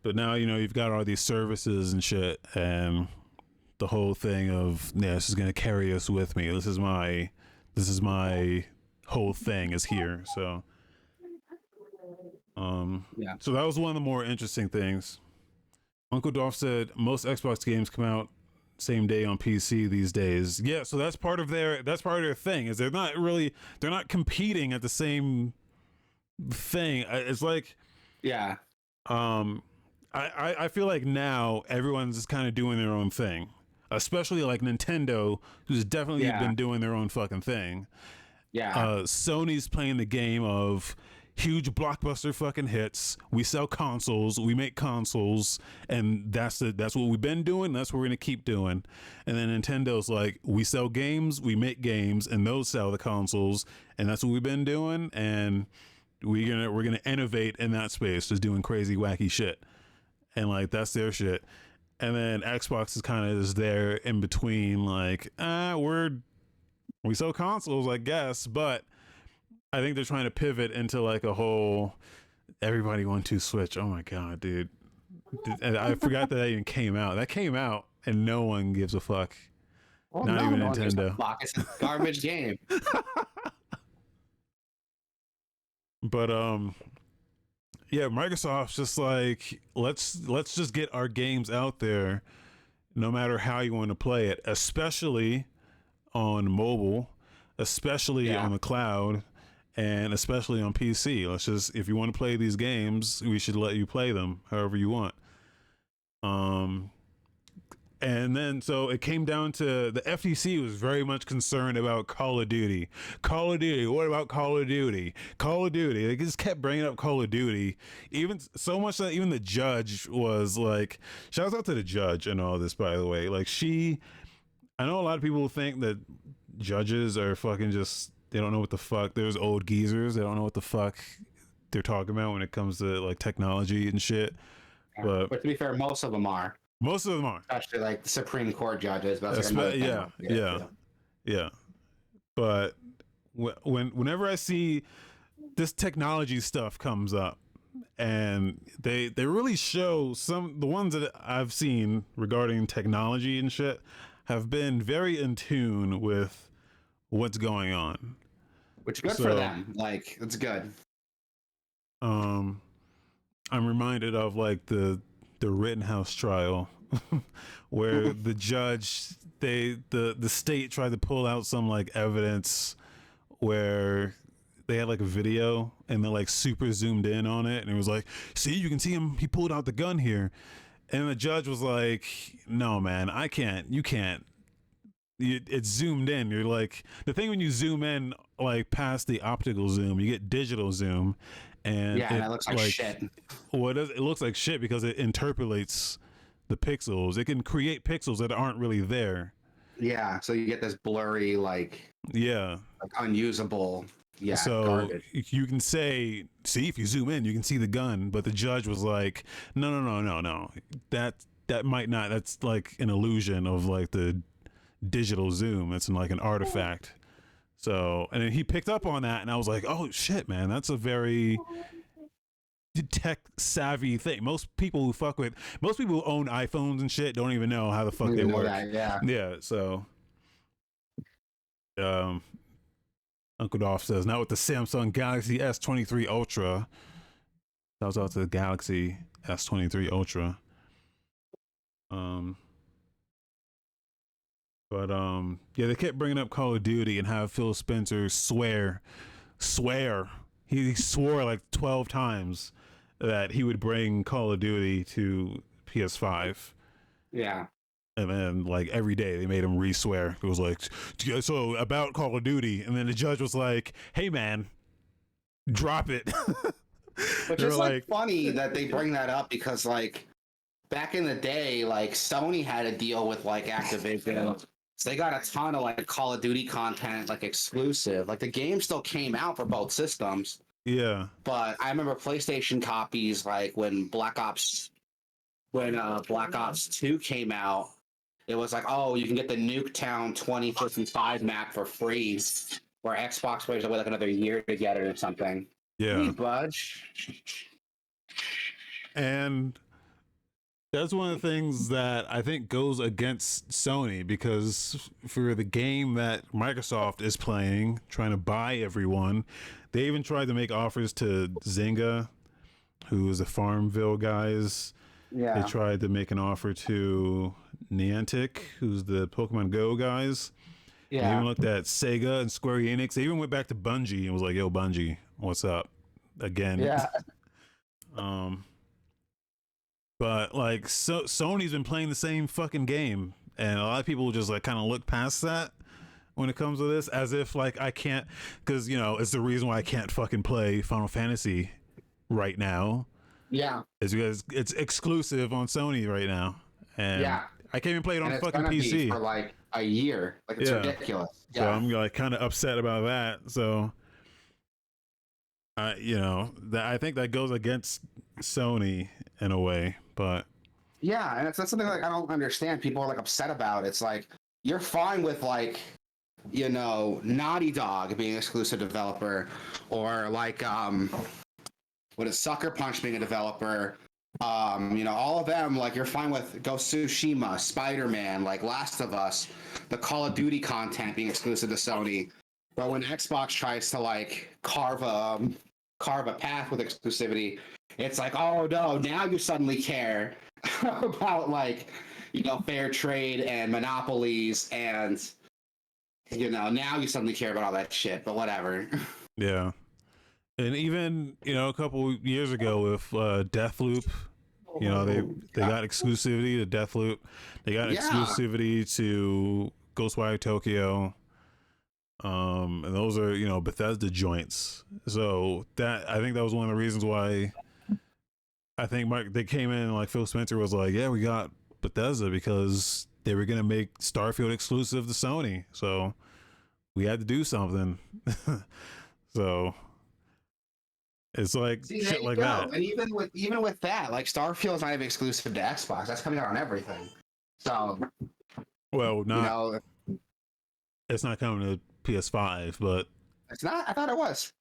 Speaker 1: But now, you know, you've got all these services and shit, and the whole thing of this is gonna carry us with me. This is my whole thing is here. So so that was one of the more interesting things. Uncle Dolph said most Xbox games come out same day on PC these days. Yeah, so that's part of their thing is they're not competing at the same thing. It's like I feel like now everyone's just kind of doing their own thing, especially like Nintendo, who's definitely been doing their own fucking thing. Sony's playing the game of huge blockbuster fucking hits. We sell consoles, we make consoles, and that's what we've been doing. That's what we're gonna keep doing. And then Nintendo's like, we sell games, we make games, and those sell the consoles, and that's what we've been doing. And we're gonna innovate in that space, just doing crazy wacky shit. And like that's their shit. And then Xbox is kind of just there in between, like we sell consoles, I guess, but I think they're trying to pivot into like a whole everybody want to Switch. Oh my god, dude. I forgot that even came out. That came out and no one gives a fuck.
Speaker 2: Well,
Speaker 1: not even Nintendo.
Speaker 2: It's a garbage game.
Speaker 1: But yeah, Microsoft's just like let's just get our games out there no matter how you want to play it, especially on mobile, especially on the cloud, and especially on PC. Let's just, if you want to play these games, we should let you play them however you want. And then so it came down to the FTC was very much concerned about Call of Duty. Call of Duty, what about Call of Duty? Call of Duty. They just kept bringing up Call of Duty, even so much that even the judge was like, shouts out to the judge and all this, by the way. Like I know a lot of people think that judges are fucking just, they don't know what the fuck. There's old geezers. They don't know what the fuck they're talking about when it comes to like technology and shit. But
Speaker 2: to be fair, most of them are.
Speaker 1: Most of them are.
Speaker 2: Especially like the Supreme Court judges. But
Speaker 1: Yeah. But whenever I see this technology stuff comes up, and they really show the ones that I've seen regarding technology and shit have been very in tune with what's going on.
Speaker 2: Which is good for them. Like, it's good.
Speaker 1: I'm reminded of like the Rittenhouse trial where the judge, the state tried to pull out some like evidence where they had like a video and they like super zoomed in on it, and it was like, see, you can see him, he pulled out the gun here. And the judge was like, no, man, you can't. It's zoomed in. You're like, the thing when you zoom in, like past the optical zoom, you get digital zoom. And
Speaker 2: that looks like shit.
Speaker 1: Well, it looks like shit because it interpolates the pixels. It can create pixels that aren't really there.
Speaker 2: Yeah, so you get this blurry, like unusable. Yeah,
Speaker 1: so
Speaker 2: garbage.
Speaker 1: You can say, see, if you zoom in, you can see the gun, but the judge was like, no. That might not. That's like an illusion of like the digital zoom. It's like an artifact. So, and then he picked up on that, and I was like, oh shit, man, that's a very tech savvy thing. Most people who own iPhones and shit don't even know how the fuck they work. Yeah. So, Uncle Dolph says, now with the Samsung Galaxy S23 Ultra. Shouts out to the Galaxy S23 Ultra. But they kept bringing up Call of Duty and have Phil Spencer swear. He swore like 12 times that he would bring Call of Duty to PS5.
Speaker 2: Yeah.
Speaker 1: And then like every day they made him re-swear. It was like, so about Call of Duty, and then the judge was like, hey man, drop it.
Speaker 2: Which is like funny that they bring that up, because like back in the day, like Sony had a deal with like Activision. So they got a ton of like Call of Duty content, like exclusive. Like the game still came out for both systems.
Speaker 1: Yeah.
Speaker 2: But I remember PlayStation copies, like when Black Ops 2 came out, it was like, oh, you can get the Nuketown 2055 map for free, where Xbox players will wait like another year to get it or something.
Speaker 1: Yeah.
Speaker 2: Hey, budge.
Speaker 1: And That's one of the things that I think goes against Sony, because for the game that Microsoft is playing, trying to buy everyone, they even tried to make offers to Zynga, who was the Farmville guys. They
Speaker 2: Yeah.
Speaker 1: tried to make an offer to Niantic, who's the Pokemon Go guys. They even
Speaker 2: Yeah.
Speaker 1: looked at Sega and Square Enix. They even went back to Bungie and was like, "Yo, Bungie, what's up?" Again.
Speaker 2: Yeah.
Speaker 1: um, but like, Sony's been playing the same fucking game, and a lot of people just like kind of look past that when it comes to this, as if like I can't, because it's the reason why I can't fucking play Final Fantasy right now.
Speaker 2: Yeah.
Speaker 1: Is because it's exclusive on Sony right now, and
Speaker 2: Yeah.
Speaker 1: I can't even play it
Speaker 2: And
Speaker 1: on
Speaker 2: it's
Speaker 1: fucking
Speaker 2: gonna be
Speaker 1: PC.
Speaker 2: for like a year. Like it's
Speaker 1: Yeah.
Speaker 2: ridiculous.
Speaker 1: So
Speaker 2: Yeah.
Speaker 1: I'm like kind of upset about that. So that I think that goes against Sony in a way, but
Speaker 2: Yeah, and that's something like I don't understand. People are like upset about. It's like you're fine with like, Naughty Dog being exclusive developer, or like what is Sucker Punch being a developer. All of them, like you're fine with Ghost of Tsushima, Spider-Man, like Last of Us, the Call of Duty content being exclusive to Sony. But when Xbox tries to like carve a path with exclusivity, it's like, oh no, now you suddenly care about like, fair trade and monopolies, and now you suddenly care about all that shit. But whatever.
Speaker 1: yeah. And even a couple years ago with Deathloop, they got exclusivity to Deathloop. They got
Speaker 2: Yeah.
Speaker 1: exclusivity to Ghostwire Tokyo. And those are Bethesda joints. So that, I think that was one of the reasons why I think they came in, like Phil Spencer was like, yeah, we got Bethesda because they were gonna make Starfield exclusive to Sony, so we had to do something. So it's like
Speaker 2: See,
Speaker 1: shit like that.
Speaker 2: And even with that, like Starfield's not even exclusive to Xbox. That's coming out on everything. So
Speaker 1: Well, it's not coming to PS5, but
Speaker 2: it's not. I thought it was.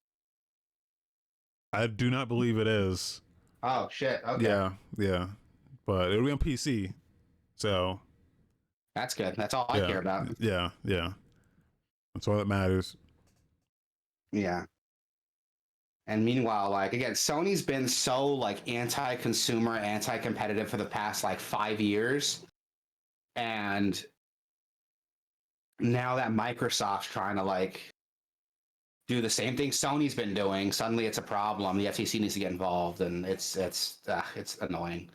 Speaker 1: I do not believe it is.
Speaker 2: Oh shit. Okay.
Speaker 1: Yeah, but it'll be on PC. So
Speaker 2: That's good. That's all I care about.
Speaker 1: Yeah. That's all that matters.
Speaker 2: Yeah. And meanwhile, like again, Sony's been so like anti-consumer, anti-competitive for the past like 5 years, and now that Microsoft's trying to like do the same thing Sony's been doing, suddenly it's a problem. The FTC needs to get involved, and it's annoying.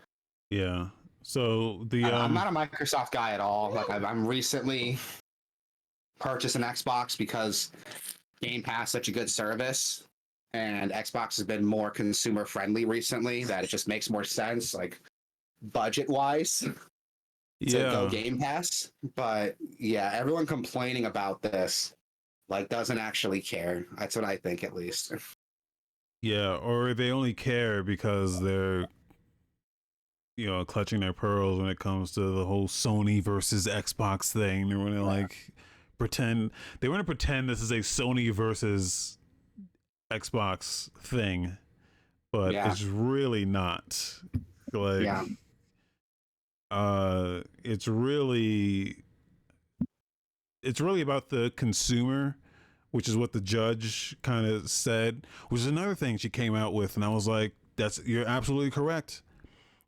Speaker 1: Yeah. So
Speaker 2: I'm not a Microsoft guy at all. Like I'm recently purchased an Xbox because Game Pass is such a good service, and Xbox has been more consumer friendly recently. That it just makes more sense, like budget wise, to go Game Pass. But yeah, everyone complaining about this like doesn't actually care. That's what I think, at least.
Speaker 1: Yeah, or they only care because they're clutching their pearls when it comes to the whole Sony versus Xbox thing. They want to pretend this is a Sony versus Xbox thing, but it's really not. Like it's really about the consumer, which is what the judge kind of said, which is another thing she came out with, and I was like, you're absolutely correct.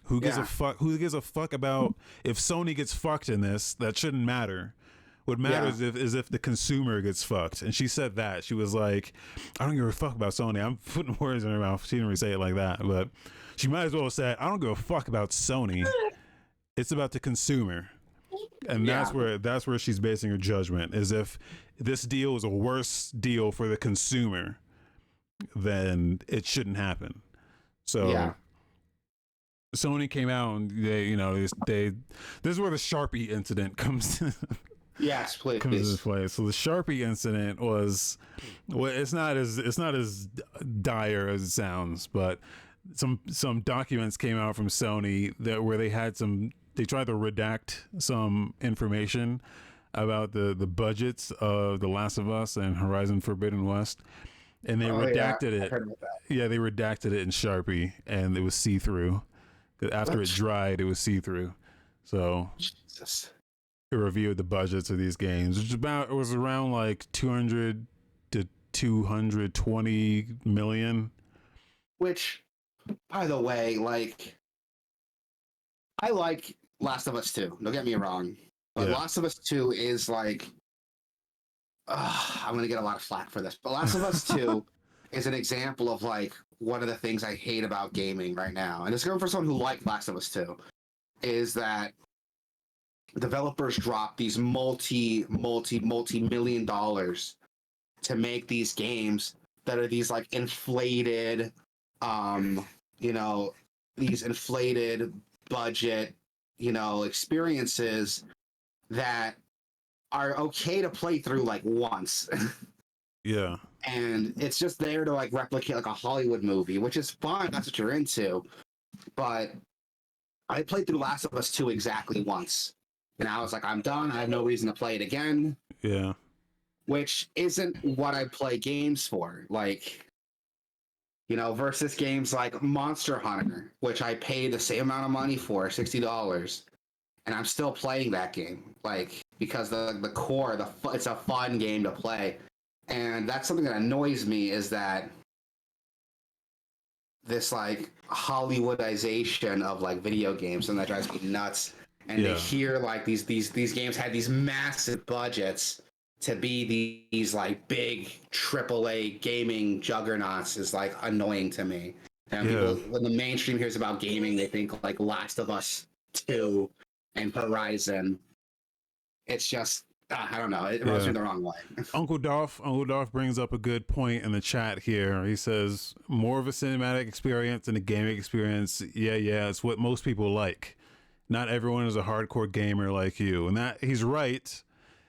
Speaker 1: Who gives a fuck? Who gives a fuck about if Sony gets fucked in this? That shouldn't matter. What matters is if the consumer gets fucked. And she said that. She was like, I don't give a fuck about Sony. I'm putting words in her mouth. She didn't really say it like that, but she might as well have said, I don't give a fuck about Sony. It's about the consumer. And that's where she's basing her judgment, is if this deal is a worse deal for the consumer, then it shouldn't happen. So Sony came out and they this is where the Sharpie incident comes
Speaker 2: Yes, please.
Speaker 1: comes into play. So the Sharpie incident was, well, it's not as dire as it sounds, but some documents came out from Sony where they tried to redact some information about the budgets of The Last of Us and Horizon Forbidden West, and they redacted it.
Speaker 2: I heard about that.
Speaker 1: Yeah, they redacted it in Sharpie, and it was see-through After it dried, it was see-through. So
Speaker 2: Jesus.
Speaker 1: it reviewed the budgets of these games, which it was around like 200 to 220 million.
Speaker 2: Which, by the way, like, I like Last of Us 2. Don't get me wrong. But Last of Us 2 is like, I'm going to get a lot of flack for this. But Last of Us 2 is an example of like one of the things I hate about gaming right now. And it's going for someone who liked Last of Us 2 is that developers drop these multi-million dollars to make these games that are these like inflated, these inflated budget, experiences that are okay to play through like once.
Speaker 1: Yeah.
Speaker 2: And it's just there to like replicate like a Hollywood movie, which is fine. That's what you're into. But I played through Last of Us 2 exactly once. And I was like, I'm done. I have no reason to play it again.
Speaker 1: Yeah.
Speaker 2: Which isn't what I play games for. Like, versus games like Monster Hunter, which I paid the same amount of money for, $60. And I'm still playing that game. Like, because the core, it's a fun game to play. And that's something that annoys me is that this like Hollywoodization of like video games, and that drives me nuts. And to hear like these games had these massive budgets to be these like big AAA gaming juggernauts is like annoying to me. And people, when the mainstream hears about gaming, they think like Last of Us 2 and Horizon. It's just I don't know. It rubs me the wrong way.
Speaker 1: Uncle Dolph brings up a good point in the chat here. He says more of a cinematic experience than a gaming experience. Yeah, it's what most people like. Not everyone is a hardcore gamer like you, and that he's right.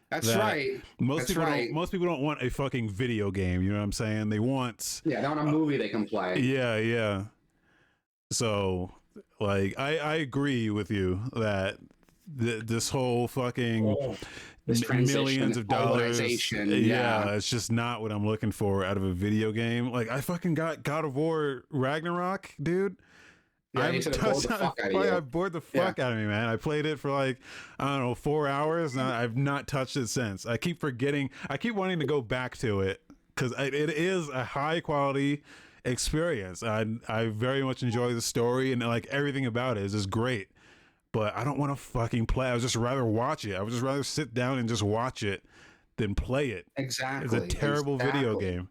Speaker 2: That's right.
Speaker 1: Most people don't want a fucking video game. You know what I'm saying? They want
Speaker 2: they want a movie they can play.
Speaker 1: Yeah. So, like, I agree with you that this whole fucking millions of dollars, it's just not what I'm looking for out of a video game. Like, I fucking got God of War Ragnarok, dude. I bored the fuck out of me, man. I played it for like, I don't know, 4 hours, and I've not touched it since. I keep forgetting. I keep wanting to go back to it because it is a high quality experience. I very much enjoy the story, and like everything about it is just great. But I don't want to fucking play. I would just rather watch it. I would just rather sit down and just watch it than play it.
Speaker 2: Exactly.
Speaker 1: It's a terrible video game.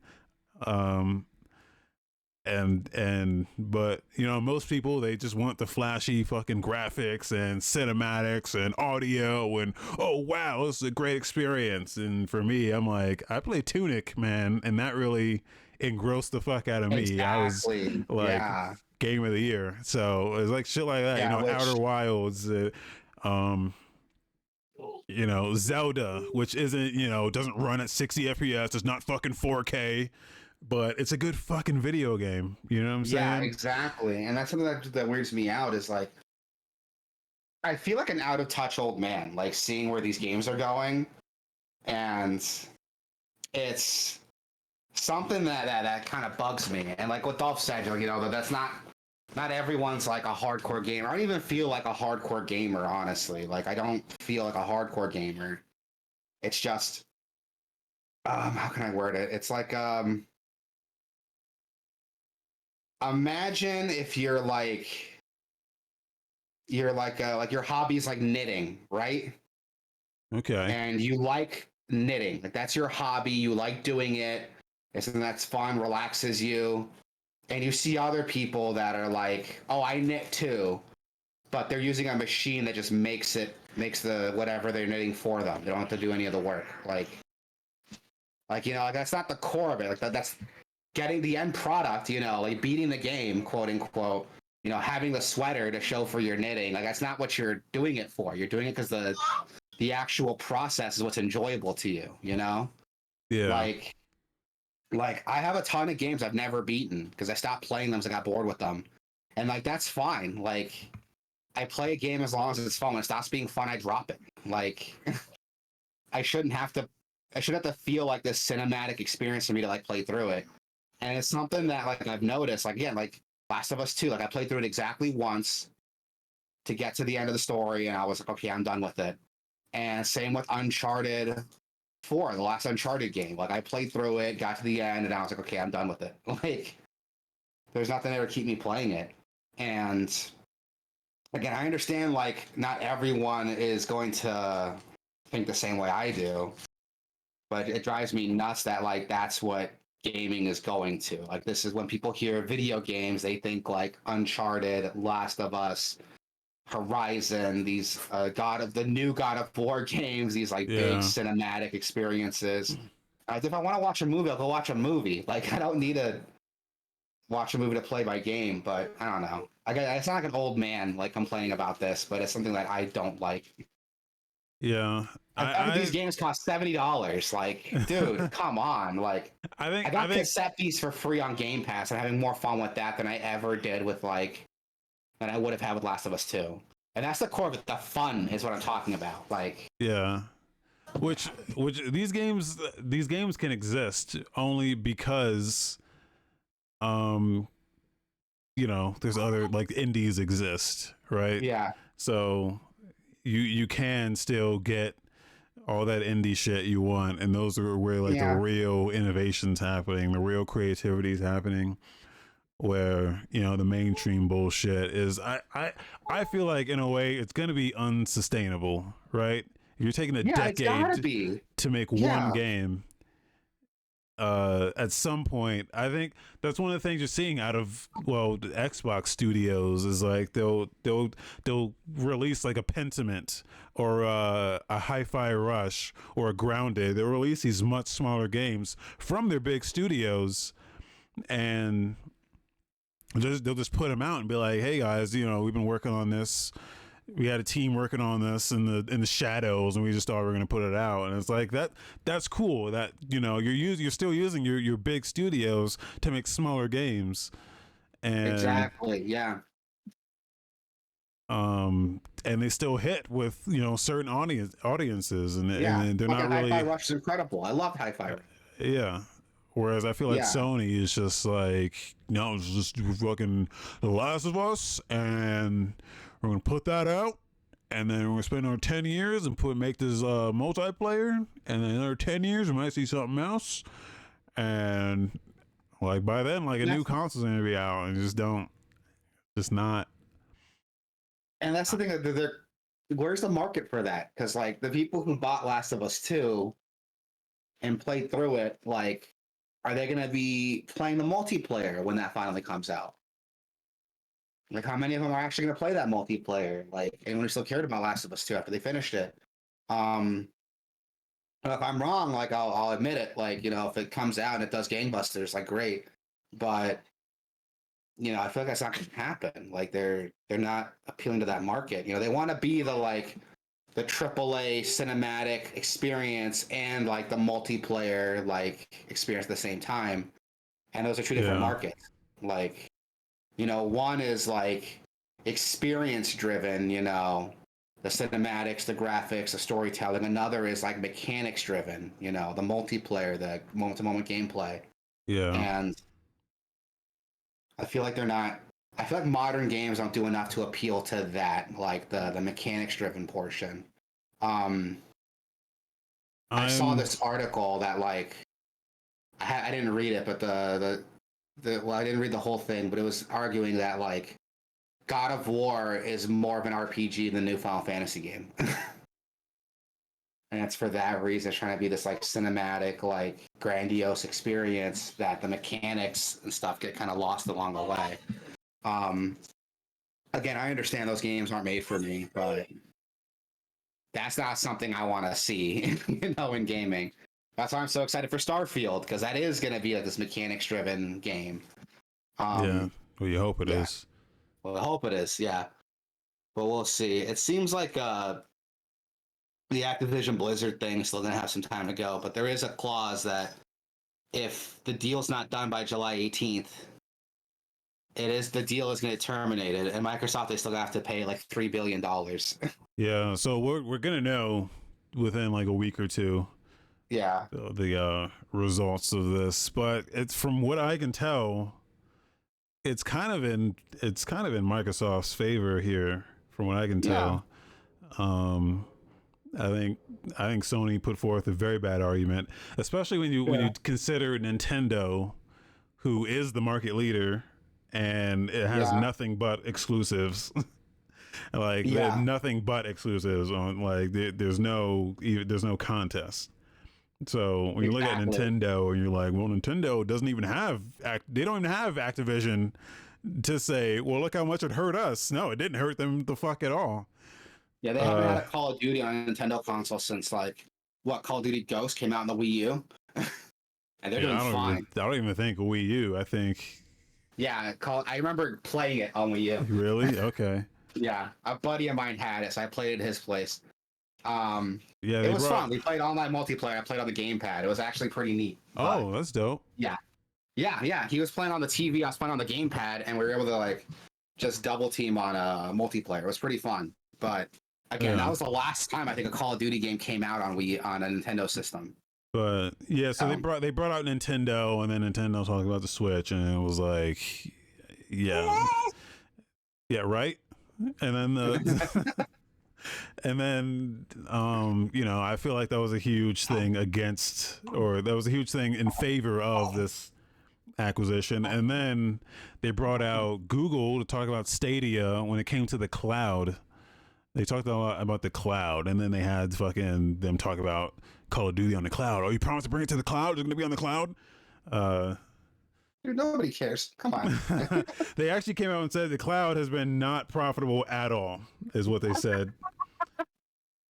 Speaker 1: But most people, they just want the flashy fucking graphics and cinematics and audio and oh wow, this is a great experience. And for me, I'm like, I play Tunic, man, and that really engrossed the fuck out of me.
Speaker 2: Exactly.
Speaker 1: I was like game of the year. So it was like shit like that, Outer Wilds, Zelda, which isn't, doesn't run at 60 FPS, it's not fucking 4K. But it's a good fucking video game. You know what I'm saying?
Speaker 2: Yeah, exactly. And that's something that weirds me out is like, I feel like an out of touch old man, like seeing where these games are going. And it's something that kind of bugs me. And like what Dolph said, that's not everyone's like a hardcore gamer. I don't even feel like a hardcore gamer, honestly. Like I don't feel like a hardcore gamer. It's just, how can I word it? It's like, imagine if your hobby's like knitting, right?
Speaker 1: Okay.
Speaker 2: And you like knitting, like that's your hobby. You like doing it. And that's fun, relaxes you. And you see other people that are like, oh, I knit too, but they're using a machine that just makes the whatever they're knitting for them. They don't have to do any of the work. Like that's not the core of it. Like that's getting the end product, like beating the game, quote unquote, having the sweater to show for your knitting. Like that's not what you're doing it for. You're doing it because the actual process is what's enjoyable to you, Yeah. Like I have a ton of games I've never beaten because I stopped playing them because I got bored with them. And like that's fine. Like I play a game as long as it's fun. When it stops being fun, I drop it. Like I shouldn't have to feel like this cinematic experience for me to like play through it. And it's something that like I've noticed, like again, like Last of Us 2, like I played through it exactly once. to get to the end of the story, and I was like, okay, I'm done with it. And same with Uncharted 4, the last Uncharted game. Like I played through it, got to the end, and I was like, okay, I'm done with it. Like there's nothing there to keep me playing it. And again, I understand like not everyone is going to think the same way I do, but it drives me nuts that like that's what gaming is going to. Like this is when people hear video games, they think like Uncharted, Last of Us, Horizon, these the new God of War games, these like big cinematic experiences. If I want to watch a movie, I'll go watch a movie. Like I don't need to watch a movie to play my game, but I don't know. It's not like an old man like complaining about this, but it's something that I don't like.
Speaker 1: Yeah.
Speaker 2: These games cost $70. Like, dude, come on. Like, I got cassette these for free on Game Pass. I'm having more fun with that than I ever did with like than I would have had with Last of Us 2. And that's the core of it. The fun is what I'm talking about. Like,
Speaker 1: yeah. Which these games can exist only because you know, there's other like indies exist, right?
Speaker 2: Yeah.
Speaker 1: So you can still get all that indie shit you want, and those are where like the real innovations happening, the real creativity is happening. Where, you know, the mainstream bullshit is, I feel like in a way it's going to be unsustainable, right? If you're taking a decade to make one game, at some point, I think that's one of the things you're seeing out of the Xbox studios is like they'll release like a Pentiment or a Hi-Fi Rush or a Grounded. They'll release these much smaller games from their big studios, and they'll just put them out and be like, hey guys, you know, we've been working on this. We had a team working on this in the shadows, and we just thought we were going to put it out. And it's like that's cool that, you know, you're still using your big studios to make smaller games. And
Speaker 2: exactly. Yeah.
Speaker 1: And they still hit with, you know, certain audiences, and they're not really.
Speaker 2: Hi-Fi Rush is incredible. I love Hi-Fi Rush.
Speaker 1: Yeah. Whereas I feel like Sony is just like, no, it's just fucking The Last of Us, and we're gonna put that out, and then we're gonna spend another 10 years and make this multiplayer, and then another 10 years we might see something else, and like by then, like a new console's gonna be out, and just not.
Speaker 2: And that's the thing that where's the market for that? Because like the people who bought Last of Us 2 and played through it, like, are they going to be playing the multiplayer when that finally comes out? Like, how many of them are actually going to play that multiplayer? Like, anyone who still cared about Last of Us 2 after they finished it? If I'm wrong, like, I'll admit it. Like, you know, if it comes out and it does gangbusters, like, great. But, you know, I feel like that's not going to happen. Like, they're not appealing to that market. You know, they want to be the AAA cinematic experience and like the multiplayer like experience at the same time, and those are two different markets. Like, you know, one is like experience driven, you know, the cinematics, the graphics, the storytelling. Another is like mechanics driven, you know, the multiplayer, the moment to moment gameplay. And I feel like I feel like modern games don't do enough to appeal to that, like the mechanics driven portion. I saw this article that like I didn't read it, but I didn't read the whole thing, but it was arguing that like God of War is more of an RPG than the new Final Fantasy game. And it's for that reason, it's trying to be this like cinematic, like grandiose experience that the mechanics and stuff get kind of lost along the way. Again, I understand those games aren't made for me, but that's not something I want to see, you know, in gaming. That's why I'm so excited for Starfield, because that is going to be like this mechanics-driven game.
Speaker 1: Well, you hope it is.
Speaker 2: Well, I hope it is, yeah. But we'll see. It seems like the Activision Blizzard thing is still going to have some time to go, but there is a clause that if the deal's not done by July 18th, the deal is going to get terminated, and Microsoft is still going to have to pay like $3 billion.
Speaker 1: Yeah, so we're going to know within like a week or two.
Speaker 2: Yeah.
Speaker 1: The results of this, but it's, from what I can tell, it's kind of in Microsoft's favor here from what I can tell. Um, I think Sony put forth a very bad argument, especially when you consider Nintendo, who is the market leader, and it has nothing but exclusives. Like they have nothing but exclusives on, like there's no contest. So when you look at Nintendo and you're like, well, Nintendo doesn't even have they don't even have Activision to say, well, look how much it hurt us. No, it didn't hurt them the fuck at all.
Speaker 3: Yeah, they haven't had a Call of Duty on a Nintendo console since like Call of Duty Ghost came out on the Wii U, and they're doing fine.
Speaker 1: I don't even think Wii U. I think.
Speaker 3: Yeah, I remember playing it on Wii U.
Speaker 1: Really? Okay.
Speaker 3: Yeah, a buddy of mine had it, so I played it at his place.
Speaker 1: Yeah,
Speaker 3: it was fun. We played online multiplayer. I played on the gamepad. It was actually pretty neat.
Speaker 1: Oh, that's dope.
Speaker 3: Yeah. He was playing on the TV. I was playing on the gamepad, and we were able to like just double team on multiplayer. It was pretty fun. But again, that was the last time I think a Call of Duty game came out on a Nintendo system.
Speaker 1: But yeah, so they brought out Nintendo, and then Nintendo talked about the Switch, and it was like, yeah, right. And then and then I feel like that was a huge thing that was a huge thing in favor of this acquisition. And then they brought out Google to talk about Stadia when it came to the cloud. They talked a lot about the cloud, and then they had fucking them talk about Call of Duty on the cloud. Oh, you promised to bring it to the cloud? It's going to be on the cloud?
Speaker 3: Dude, nobody cares. Come on.
Speaker 1: They actually came out and said the cloud has been not profitable at all, is what they said.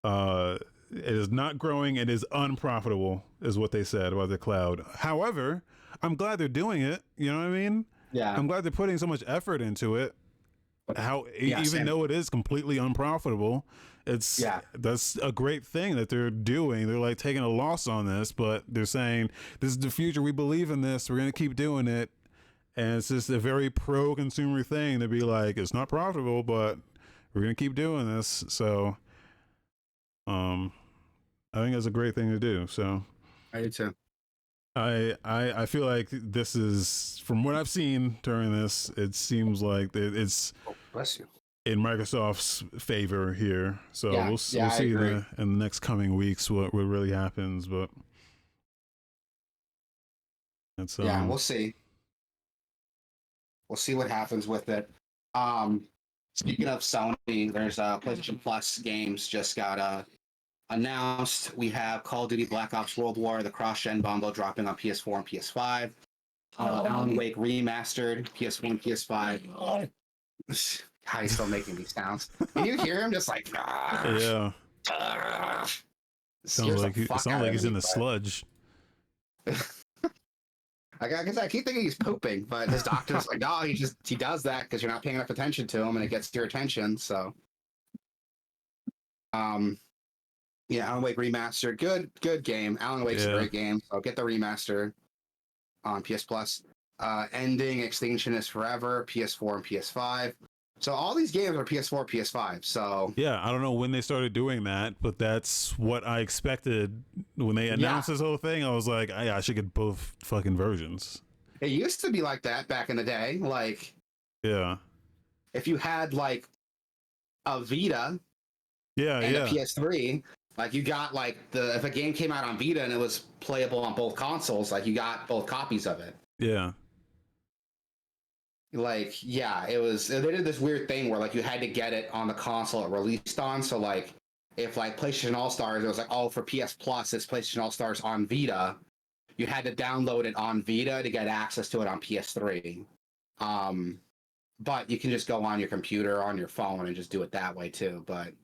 Speaker 1: It is not growing. It is unprofitable, is what they said about the cloud. However, I'm glad they're doing it. You know what I mean?
Speaker 3: Yeah.
Speaker 1: I'm glad they're putting so much effort into it. Even though it is completely unprofitable, that's a great thing that they're doing. They're like taking a loss on this, but they're saying this is the future. We believe in this. We're going to keep doing it. And it's just a very pro-consumer thing to be like, it's not profitable, but we're going to keep doing this. So, I think that's a great thing to do. So,
Speaker 3: I do too.
Speaker 1: I feel like this is, from what I've seen during this, it seems like it's
Speaker 3: bless you,
Speaker 1: in Microsoft's favor here. So we'll see in the next coming weeks what really happens. But that's
Speaker 3: we'll see. We'll see what happens with it. Speaking of Sony, there's PlayStation Plus games just got announced. We have Call of Duty Black Ops World War, the cross-gen bundle dropping on PS4 and PS5. Alan Wake Remastered, PS4 and PS5. God, he's still making these sounds. Can you hear him just like...
Speaker 1: Yeah. Sounds like he's in the sludge.
Speaker 3: I guess I keep thinking he's pooping, but his doctor's like, no, he does that because you're not paying enough attention to him and it gets your attention, so... Yeah, Alan Wake Remastered. Good game. Alan Wake's a great game, so get the remaster on PS Plus. Ending, Extinction is Forever, PS4 and PS5. So all these games are PS4, PS5, so...
Speaker 1: Yeah, I don't know when they started doing that, but that's what I expected. When they announced this whole thing, I was like, I should get both fucking versions.
Speaker 3: It used to be like that back in the day. Like... Yeah. If you had, like, a Vita... and a PS3... Like, you got, like, if a game came out on Vita and it was playable on both consoles, like, you got both copies of it.
Speaker 1: Yeah.
Speaker 3: Like, yeah, it was... They did this weird thing where, like, you had to get it on the console it released on. So, like, if, like, PlayStation All-Stars, it was like, oh, for PS Plus, it's PlayStation All-Stars on Vita. You had to download it on Vita to get access to it on PS3. But you can just go on your computer or on your phone and just do it that way, too. But...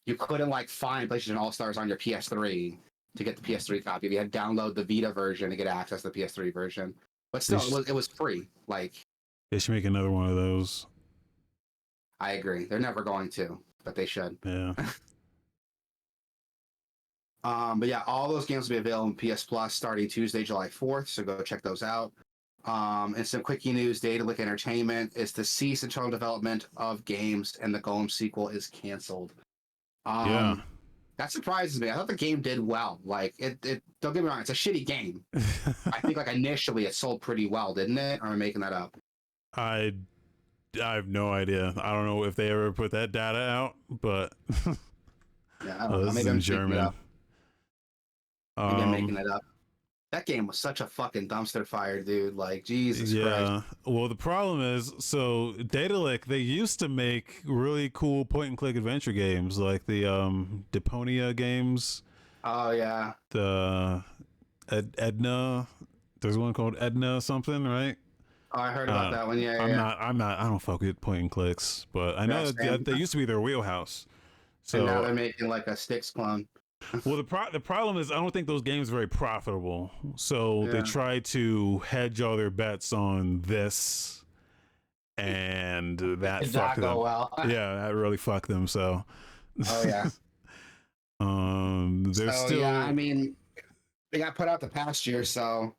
Speaker 3: you couldn't, like, find PlayStation All-Stars on your PS3 to get the PS3 copy. You had to download the Vita version to get access to the PS3 version. But still, it was free. Like,
Speaker 1: they should make another one of those.
Speaker 3: I agree. They're never going to, but they should.
Speaker 1: Yeah.
Speaker 3: But yeah, all those games will be available on PS Plus starting Tuesday, July 4th, so go check those out. And some quickie news, Daedalic Entertainment is to cease internal development of games, and the Golem sequel is canceled. That surprises me. I thought the game did well. Like, it don't get me wrong, it's a shitty game. I think, like, initially it sold pretty well, didn't it? Or am I making that up?
Speaker 1: I I have no idea. I don't know if they ever put that data out, but
Speaker 3: Yeah, I don't know.
Speaker 1: this is
Speaker 3: Maybe
Speaker 1: in
Speaker 3: I'm making it
Speaker 1: German.
Speaker 3: up. Maybe I'm making it up. That game was such a fucking dumpster fire, dude. Like, Jesus Christ.
Speaker 1: Well, the problem is, so Daedalic, they used to make really cool point and click adventure games, like the Deponia games,
Speaker 3: Oh yeah.
Speaker 1: the Edna. There's one called Edna something, right?
Speaker 3: Oh, I heard about that one. Yeah,
Speaker 1: I'm
Speaker 3: yeah.
Speaker 1: not. I'm not. I don't fuck with point and clicks, but I know that they used to be their wheelhouse. So
Speaker 3: And now they're making like a Styx clone.
Speaker 1: well, the problem is I don't think those games are very profitable. So they try to hedge all their bets on this, and that
Speaker 3: Did
Speaker 1: fucked
Speaker 3: not go
Speaker 1: them.
Speaker 3: well.
Speaker 1: Yeah, that really fucked them. So
Speaker 3: Oh yeah.
Speaker 1: there's
Speaker 3: So
Speaker 1: still.
Speaker 3: yeah, I mean, they got put out the past year, so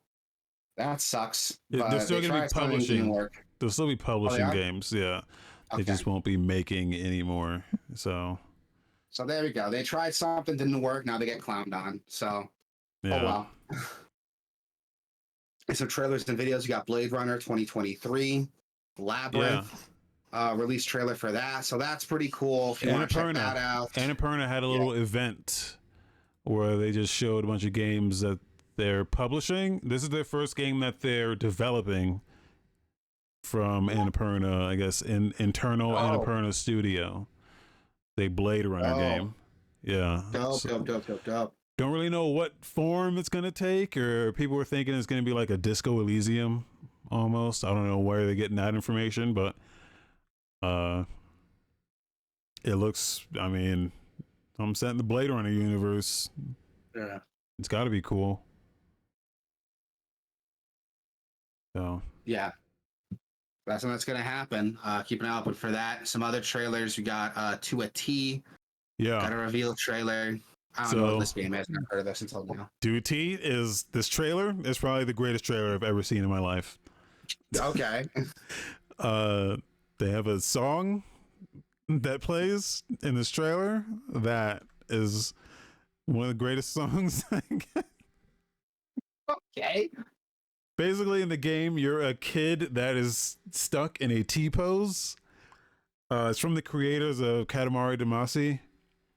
Speaker 3: that sucks. But
Speaker 1: they're still
Speaker 3: they
Speaker 1: going to be
Speaker 3: tried something, it didn't
Speaker 1: publishing.
Speaker 3: work.
Speaker 1: They'll still be publishing
Speaker 3: are?
Speaker 1: games. Yeah, they
Speaker 3: Okay.
Speaker 1: just won't be making anymore. So
Speaker 3: there we go. They tried something, didn't work. Now they get clowned on. So
Speaker 1: yeah.
Speaker 3: oh well. And some trailers and videos. You got Blade Runner 2023, Labyrinth, release trailer for that. So that's pretty cool. If you want to check that out.
Speaker 1: Annapurna had a little event where they just showed a bunch of games that they're publishing. This is their first game that they're developing from Annapurna, I guess, in internal Annapurna studio. They Blade Runner game. Yeah.
Speaker 3: Dope.
Speaker 1: Don't really know what form it's gonna take, or people were thinking it's gonna be like a Disco Elysium almost. I don't know where they're getting that information, but it looks, I mean, I'm set in the Blade Runner universe.
Speaker 3: Yeah.
Speaker 1: It's gotta be cool. So
Speaker 3: yeah. That's when that's gonna happen. Keep an eye open for that. Some other trailers. We got To a T. Got a reveal trailer. I don't know what this game is. I've never heard of this until now.
Speaker 1: To a T is this trailer is probably the greatest trailer I've ever seen in my life.
Speaker 3: Okay.
Speaker 1: They have a song that plays in this trailer that is one of the greatest songs.
Speaker 3: Okay.
Speaker 1: Basically, in the game, you're a kid that is stuck in a T pose. It's from the creators of Katamari Damacy.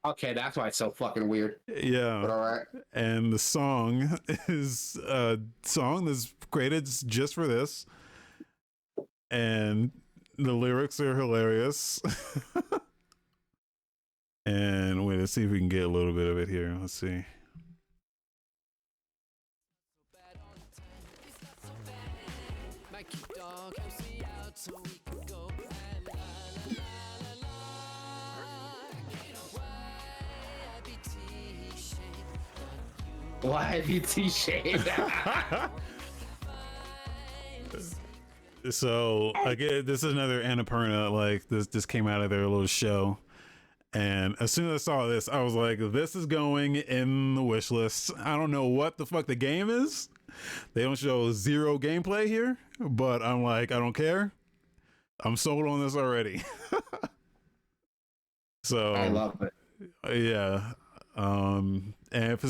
Speaker 3: Okay, that's why it's so fucking weird.
Speaker 1: Yeah.
Speaker 3: But all right.
Speaker 1: And the song is a song that's created just for this. And the lyrics are hilarious. And wait, let's see if we can get a little bit of it here. Let's see.
Speaker 3: YBT shade.
Speaker 1: So again, this is another Annapurna. Like this came out of their little show, and as soon as I saw this, I was like, "This is going in the wish list." I don't know what the fuck the game is. They don't show zero gameplay here, but I'm like, I don't care. I'm sold on this already. So
Speaker 3: I love it.
Speaker 1: Yeah. And if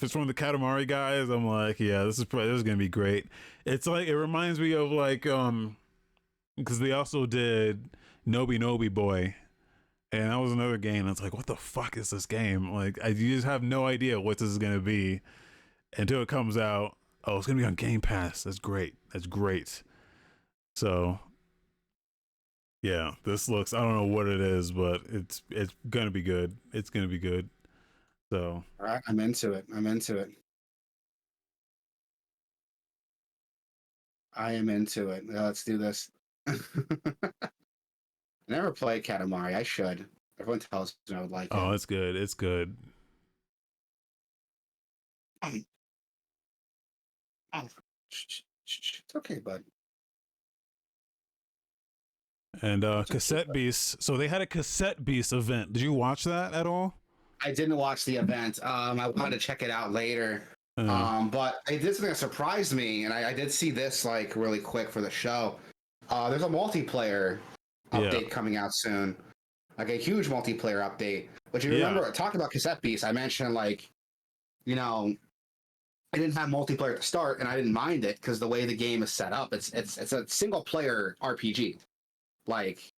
Speaker 1: it's from the Katamari guys, I'm like, yeah, this is gonna be great. It's like, it reminds me of like because they also did Nobi Nobi Boy, and that was another game that's like, what the fuck is this game? Like, you just have no idea what this is gonna be until it comes out. Oh, it's gonna be on Game Pass. That's great. So yeah, this looks, I don't know what it is, but it's gonna be good. It's gonna be good. So
Speaker 3: all right, I'm into it. I am into it. Let's do this. I never played Katamari. I should. Everyone tells me I would like it.
Speaker 1: Oh, it's good. It's good.
Speaker 3: It's okay, bud.
Speaker 1: And Cassette Beast. So they had a Cassette Beast event. Did you watch that at all?
Speaker 3: I didn't watch the event. I wanted to check it out later. But they did something that surprised me, and I did see this like really quick for the show. There's a multiplayer update coming out soon, like a huge multiplayer update. But you remember talking about Cassette Beast? I mentioned like, you know, I didn't have multiplayer at the start, and I didn't mind it because the way the game is set up, it's a single player RPG. like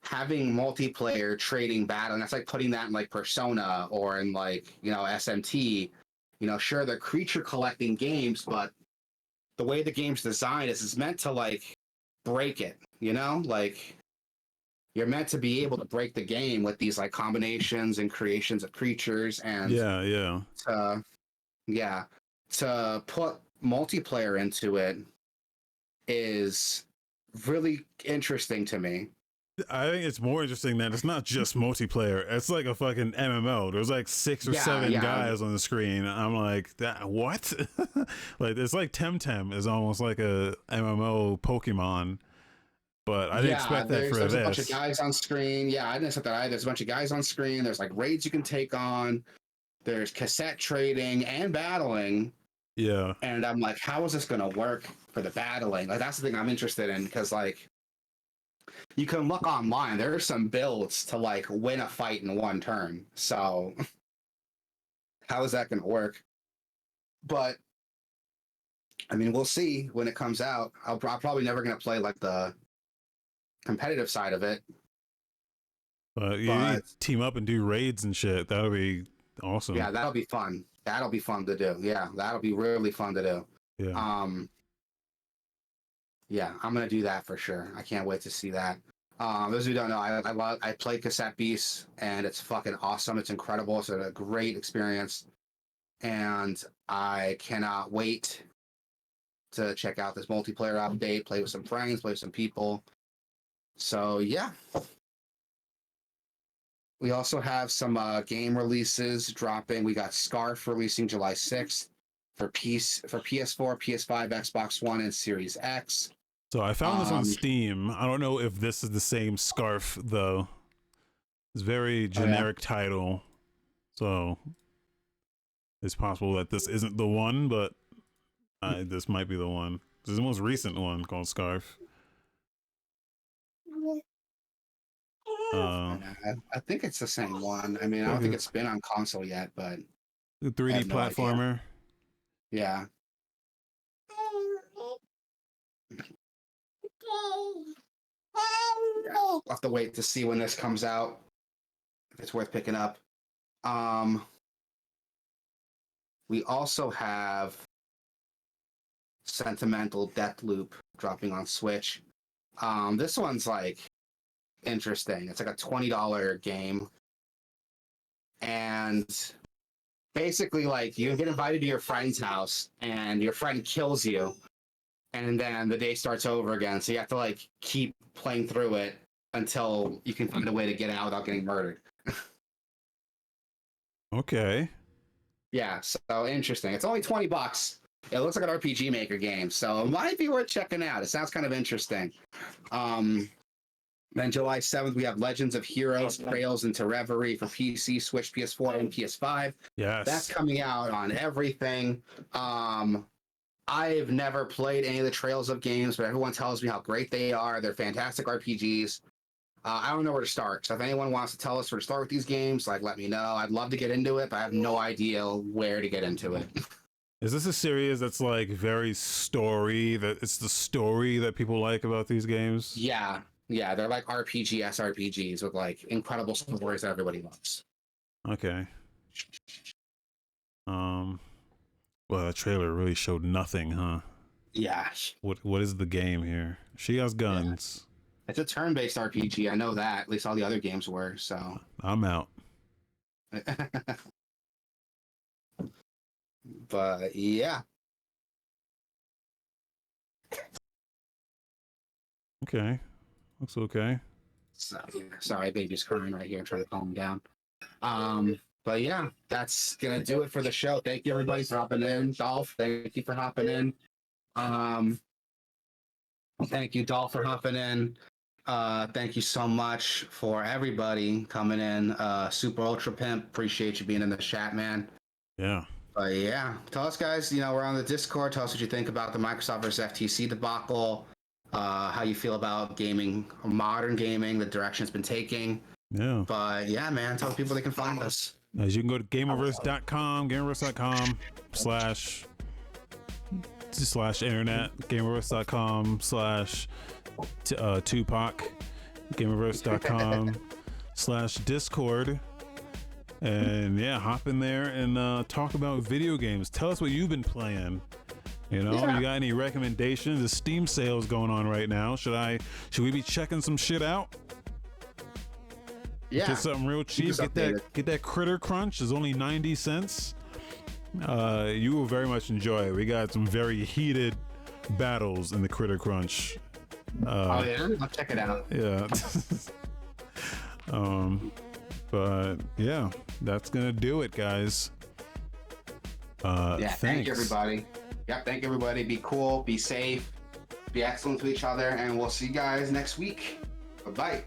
Speaker 3: having multiplayer trading battle, and that's like putting that in like Persona or in like, you know, SMT. You know, sure, they're creature collecting games, but the way the game's designed is it's meant to like break it, you know? Like you're meant to be able to break the game with these like combinations and creations of creatures, and
Speaker 1: Yeah.
Speaker 3: yeah, to put multiplayer into it is really interesting to me.
Speaker 1: I think it's more interesting that it's not just multiplayer. It's like a fucking MMO. There's like 6 or 7 guys on the screen. I'm like, that what? Like it's like Temtem is almost like a MMO Pokemon, but I didn't expect that for
Speaker 3: there's
Speaker 1: this.
Speaker 3: a bunch of guys on screen. Yeah, I didn't expect that either. There's a bunch of guys on screen. There's like raids you can take on. There's cassette trading and battling.
Speaker 1: Yeah.
Speaker 3: And I'm like, how is this going to work for the battling? Like, that's the thing I'm interested in, because like you can look online. There are some builds to like win a fight in one turn. So how is that going to work? But I mean, we'll see when it comes out. I'm probably never going to play like the competitive side of it.
Speaker 1: But you need to team up and do raids and shit. That would be awesome.
Speaker 3: Yeah, that'll be fun. That'll be fun to do. Yeah, that'll be really fun to do.
Speaker 1: Yeah.
Speaker 3: Yeah, I'm gonna do that for sure. I can't wait to see that. Those who don't know, I play Cassette Beasts, and it's fucking awesome. It's incredible. It's a great experience, and I cannot wait to check out this multiplayer update, play with some friends, play with some people. So yeah. We also have some game releases dropping. We got Scarf releasing July 6th for PS4, PS5, Xbox One, and Series X.
Speaker 1: So I found this on Steam. I don't know if this is the same Scarf though. It's very generic title, so it's possible that this isn't the one, but this might be the one. This is the most recent one called Scarf.
Speaker 3: I think it's the same one. I mean, I don't think it's been on console yet, but
Speaker 1: the 3D platformer.
Speaker 3: Yeah. I'll have to wait to see when this comes out, if it's worth picking up. We also have Sentimental Deathloop dropping on Switch. This one's like interesting. It's like a $20 game, and basically like you get invited to your friend's house and your friend kills you, and then the day starts over again, so you have to like keep playing through it until you can find a way to get out without getting murdered.
Speaker 1: Okay.
Speaker 3: Yeah, so interesting. It's only $20. It looks like an RPG Maker game, so it might be worth checking out. It sounds kind of interesting. Then July 7th, we have Legends of Heroes, Trails into Reverie for PC, Switch, PS4, and PS5.
Speaker 1: Yes.
Speaker 3: That's coming out on everything. I've never played any of the Trails of games, but everyone tells me how great they are. They're fantastic RPGs. I don't know where to start. So if anyone wants to tell us where to start with these games, like, let me know. I'd love to get into it, but I have no idea where to get into it.
Speaker 1: Is this a series that's like very story, that it's the story that people like about these games?
Speaker 3: Yeah, they're like RPG-s RPGs with like incredible stories that everybody loves.
Speaker 1: Okay. Well, the trailer really showed nothing, huh?
Speaker 3: Yeah.
Speaker 1: What is the game here? She has guns.
Speaker 3: Yeah. It's a turn-based RPG. I know that. At least all the other games were. So
Speaker 1: I'm out.
Speaker 3: But yeah.
Speaker 1: Okay. Looks okay.
Speaker 3: Sorry, baby's crying right here. I'm trying to calm him down. But yeah, that's gonna do it for the show. Thank you everybody for hopping in. Dolph, thank you for hopping in. Thank you, Dolph, for hopping in. Thank you so much for everybody coming in. Super Ultra Pimp, appreciate you being in the chat, man.
Speaker 1: Yeah.
Speaker 3: But yeah, tell us, guys. You know, we're on the Discord. Tell us what you think about the Microsoft versus FTC debacle. How you feel about gaming, modern gaming, the direction it's been taking.
Speaker 1: Yeah.
Speaker 3: But yeah, man, tell people they can find us.
Speaker 1: As you can go to Gameoverse.com, Gameoverse.com/ /internet, gameoverse.com/Tupac, gameoverse.com/Discord. And yeah, hop in there and talk about video games. Tell us what you've been playing. You know, you got any recommendations? The Steam sales going on right now. Should we be checking some shit out?
Speaker 3: Yeah.
Speaker 1: Get something real cheap. Get that Critter Crunch. It's only 90 cents. You will very much enjoy it. We got some very heated battles in the Critter Crunch.
Speaker 3: Oh yeah, I'll check it out.
Speaker 1: Yeah. But yeah, that's gonna do it, guys.
Speaker 3: Thank you, everybody. Yep, thank you, everybody. Be cool, be safe, be excellent to each other, and we'll see you guys next week. Bye-bye.